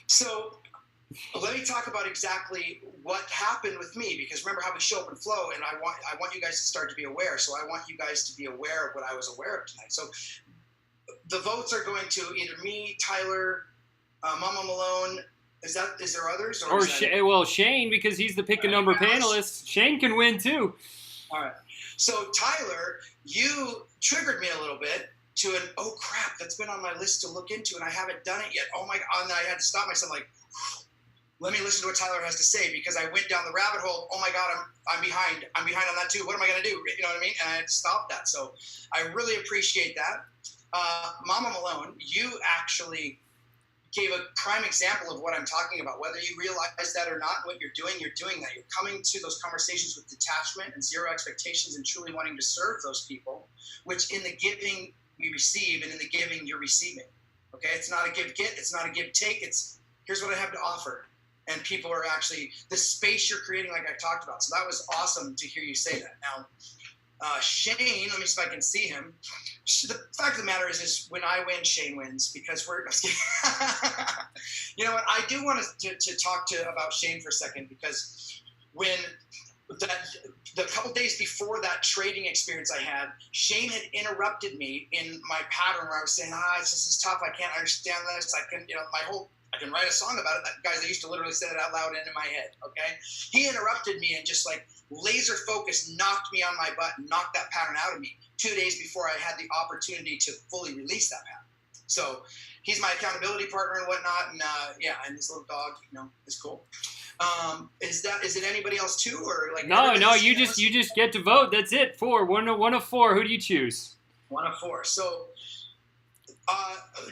So let me talk about exactly what happened with me, because remember how we show up and flow, and I want you guys to start to be aware. So I want you guys to be aware of what I was aware of tonight. So the votes are going to either me, Tyler, Mama Malone. Is there others? Or Shane, because he's the pick a number panelist. Shane can win too. All right. So Tyler, you triggered me a little bit to an, oh crap, that's been on my list to look into and I haven't done it yet. Oh my God, and I had to stop myself let me listen to what Tyler has to say, because I went down the rabbit hole. Oh my God, I'm behind. I'm behind on that too. What am I going to do? You know what I mean? And I had to stop that. So I really appreciate that. Mama Malone, you actually gave a prime example of what I'm talking about. Whether you realize that or not, what you're doing that. You're coming to those conversations with detachment and zero expectations and truly wanting to serve those people, which in the giving we receive, and in the giving you're receiving. Okay? It's not a give-get. It's not a give-take. It's here's what I have to offer. And people are actually, the space you're creating, like I talked about. So that was awesome to hear you say that. Now, Shane, let me see if I can see him. The fact of the matter is when I win, Shane wins, because we're, you know what, I do want to talk about Shane for a second, because when the couple days before that trading experience I had, Shane had interrupted me in my pattern where I was saying, it's just tough, I can't understand this, I can write a song about it. Guys, I used to literally say it out loud and in my head, okay? He interrupted me and just laser focus knocked me on my butt and knocked that pattern out of me 2 days before I had the opportunity to fully release that pattern. So he's my accountability partner and whatnot, and and his little dog, is cool. Is it anybody else too, or No, you just get to vote. That's it. 4, one of 4. Who do you choose? 1 of 4. So,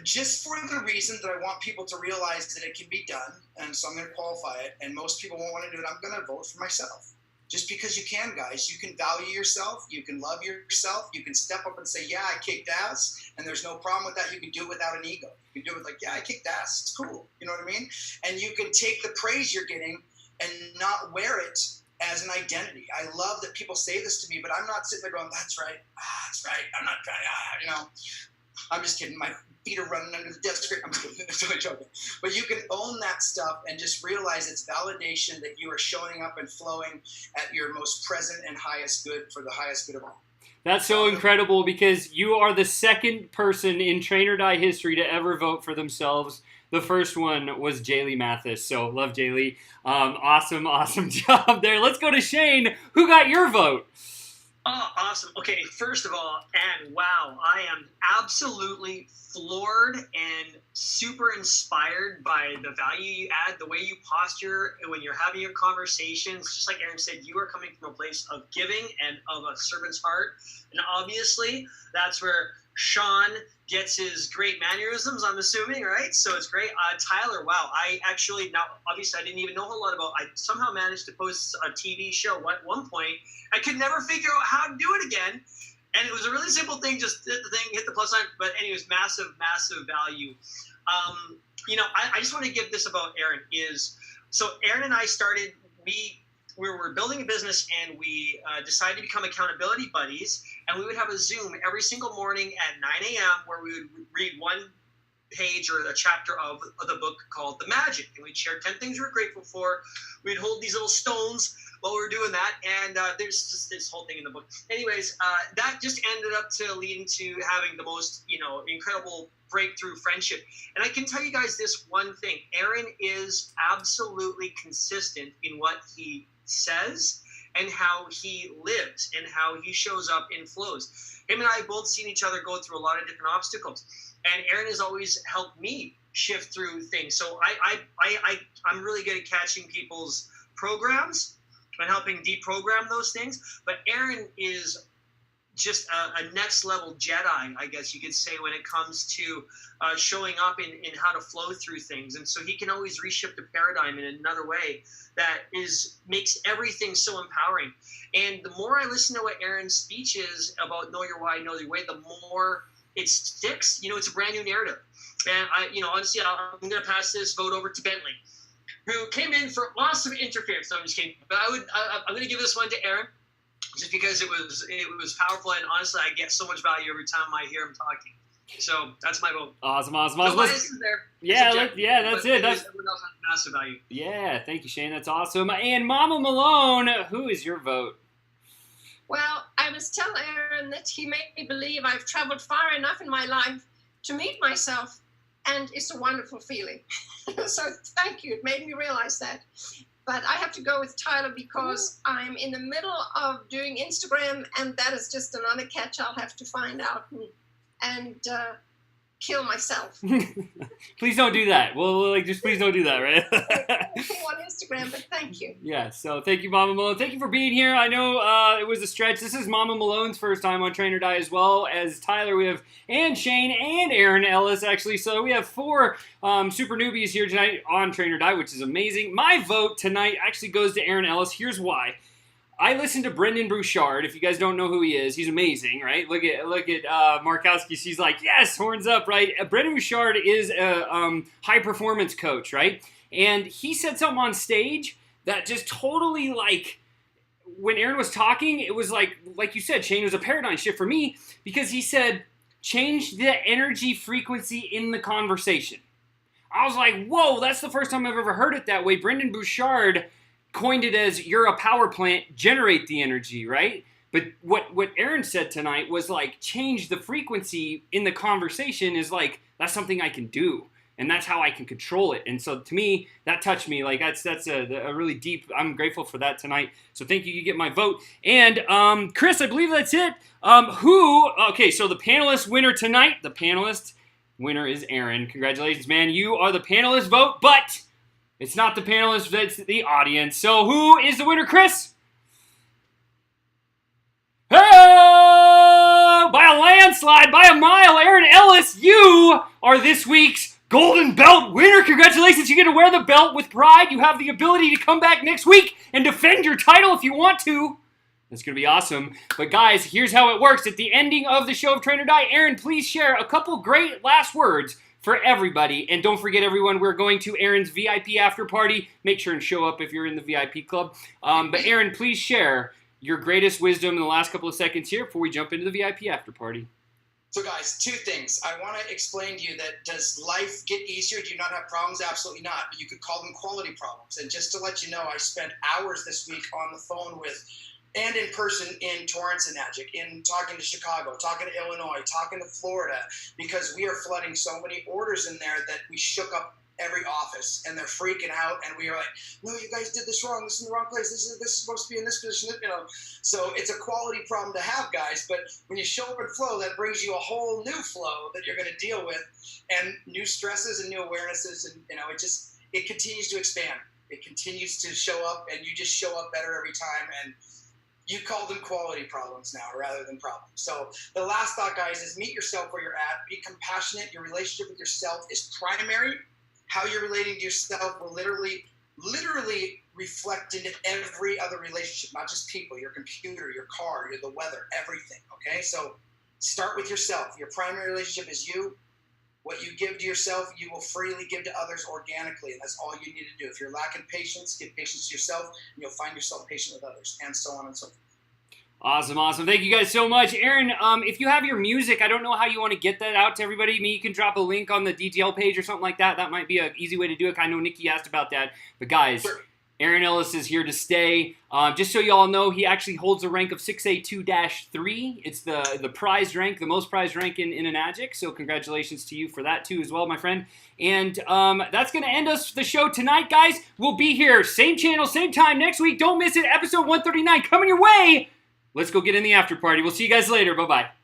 just for the reason that I want people to realize that it can be done, and so I'm going to qualify it, and most people won't want to do it, I'm going to vote for myself. Just because you can, guys. You can value yourself. You can love yourself. You can step up and say, yeah, I kicked ass, and there's no problem with that. You can do it without an ego. You can do it like, yeah, I kicked ass. It's cool. You know what I mean? And you can take the praise you're getting and not wear it as an identity. I love that people say this to me, but I'm not sitting there going, that's right. That's right. I'm not trying, I'm just kidding. My feet are running under the desk. I'm totally joking. But you can own that stuff and just realize it's validation that you are showing up and flowing at your most present and highest good for the highest good of all. That's so incredible because you are the second person in Trainer Die history to ever vote for themselves. The first one was Jaylee Mathis. So love Jaylee. Awesome job there. Let's go to Shane. Who got your vote? Oh, awesome. Okay, first of all, and wow, I am absolutely floored and super inspired by the value you add, the way you posture when you're having your conversations. Just like Aaron said, you are coming from a place of giving and of a servant's heart. And obviously, that's where Sean gets his great mannerisms, I'm assuming, right? So it's great. Tyler, wow. I actually, now, obviously, I didn't even know a whole lot about, I somehow managed to post a TV show at one point. I could never figure out how to do it again. And it was a really simple thing, just hit the thing, hit the plus sign. But anyways, massive value. I just want to give this about Aaron is, so Aaron and I started, we were building a business and we decided to become accountability buddies, and we would have a Zoom every single morning at 9 a.m. where we would read one page or a chapter of the book called The Magic, and we'd share 10 things we were grateful for. We'd hold these little stones while we were doing that, and there's just this whole thing in the book. Anyways, that just ended up to leading to having the most, incredible breakthrough friendship. And I can tell you guys this one thing. Aaron is absolutely consistent in what he says and how he lives and how he shows up and flows. Him and I have both seen each other go through a lot of different obstacles, and Aaron has always helped me shift through things. So I'm really good at catching people's programs and helping deprogram those things. But Aaron is just a next level Jedi, I guess you could say, when it comes to showing up in how to flow through things. And so he can always reshift the paradigm in another way that makes everything so empowering. And the more I listen to what Aaron's speech is about know your why, know your way, the more it sticks. It's a brand new narrative. And honestly, I'm going to pass this vote over to Bentley, who came in for lots of interference. No, I'm just kidding. But I'm going to give this one to Aaron, just because it was powerful, and honestly, I get so much value every time I hear him talking. So that's my vote. Awesome. No biases there. That's it. That's everyone else has massive value. Yeah, thank you, Shane. That's awesome. And Mama Malone, who is your vote? Well, I was telling Aaron that he made me believe I've traveled far enough in my life to meet myself, and it's a wonderful feeling. So thank you. It made me realize that. But I have to go with Tyler because I'm in the middle of doing Instagram, and that is just another catch I'll have to find out and kill myself. Please don't do that. Well, just please don't do that, right? On Instagram, but thank you. Yeah, so thank you, Mama Malone. Thank you for being here. I know it was a stretch. This is Mama Malone's first time on Trainer Die as well as Tyler. We have and Shane and Aaron Ellis, actually. So we have 4 super newbies here tonight on Trainer Die, which is amazing. My vote tonight actually goes to Aaron Ellis. Here's why. I listened to Brendan Bouchard. If you guys don't know who he is, he's amazing, right? Look at Markowski. She's like, yes, horns up, right? Brendan Bouchard is a high performance coach, right? And he said something on stage that just totally, when Aaron was talking, it was like you said, Shane, it was a paradigm shift for me, because he said, change the energy frequency in the conversation. I was like, whoa, that's the first time I've ever heard it that way. Brendan Bouchard coined it as you're a power plant, generate the energy, right? But what Aaron said tonight was change the frequency in the conversation is that's something I can do. And that's how I can control it. And so to me, that touched me. That's a really deep, I'm grateful for that tonight. So thank you. You get my vote. And Chris, I believe that's it. Okay, so the panelist winner tonight, the panelist winner is Aaron. Congratulations, man. You are the panelist vote, but it's not the panelists, it's the audience. So who is the winner, Chris? Hey! By a landslide by a mile. Aaron Ellis, you are this week's Golden Belt winner. Congratulations. You get to wear the belt with pride. You have the ability to come back next week and defend your title if you want to. That's going to be awesome. But guys, here's how it works. At the ending of the show of Train or Die, Aaron, please share a couple great last words for everybody. And don't forget, everyone, we're going to Aaron's VIP after party. Make sure and show up if you're in the VIP club. But Aaron, please share your greatest wisdom in the last couple of seconds here before we jump into the VIP after party. So guys, two things. I want to explain to you that does life get easier? Do you not have problems? Absolutely not. But you could call them quality problems. And just to let you know, I spent hours this week on the phone with and in person in Torrance and Natick, in talking to Chicago, talking to Illinois, talking to Florida, because we are flooding so many orders in there that we shook up every office, and they're freaking out, and we are like, no, you guys did this wrong. This is in the wrong place. This is supposed to be in this position, you know. So it's a quality problem to have, guys, but when you show up in flow, that brings you a whole new flow that you're going to deal with, and new stresses and new awarenesses, and, you know, it continues to expand. It continues to show up, and you just show up better every time, and you call them quality problems now rather than problems. So the last thought, guys, is meet yourself where you're at. Be compassionate. Your relationship with yourself is primary. How you're relating to yourself will literally reflect into every other relationship, not just people, your computer, your car, the weather, everything, okay? So start with yourself. Your primary relationship is you. What you give to yourself, you will freely give to others organically, and that's all you need to do. If you're lacking patience, give patience to yourself, and you'll find yourself patient with others, and so on and so forth. Awesome, awesome. Thank you guys so much. Aaron, if you have your music, I don't know how you want to get that out to everybody. Maybe you can drop a link on the DTL page or something like that. That might be an easy way to do it. I know Nikki asked about that. But guys, sure. Aaron Ellis is here to stay. Just so you all know, he actually holds the rank of 6A2-3. It's the prized rank, the most prized rank in Enagic. So congratulations to you for that too as well, my friend. And that's going to end us the show tonight, guys. We'll be here, same channel, same time next week. Don't miss it. Episode 139 coming your way. Let's go get in the after party. We'll see you guys later. Bye-bye.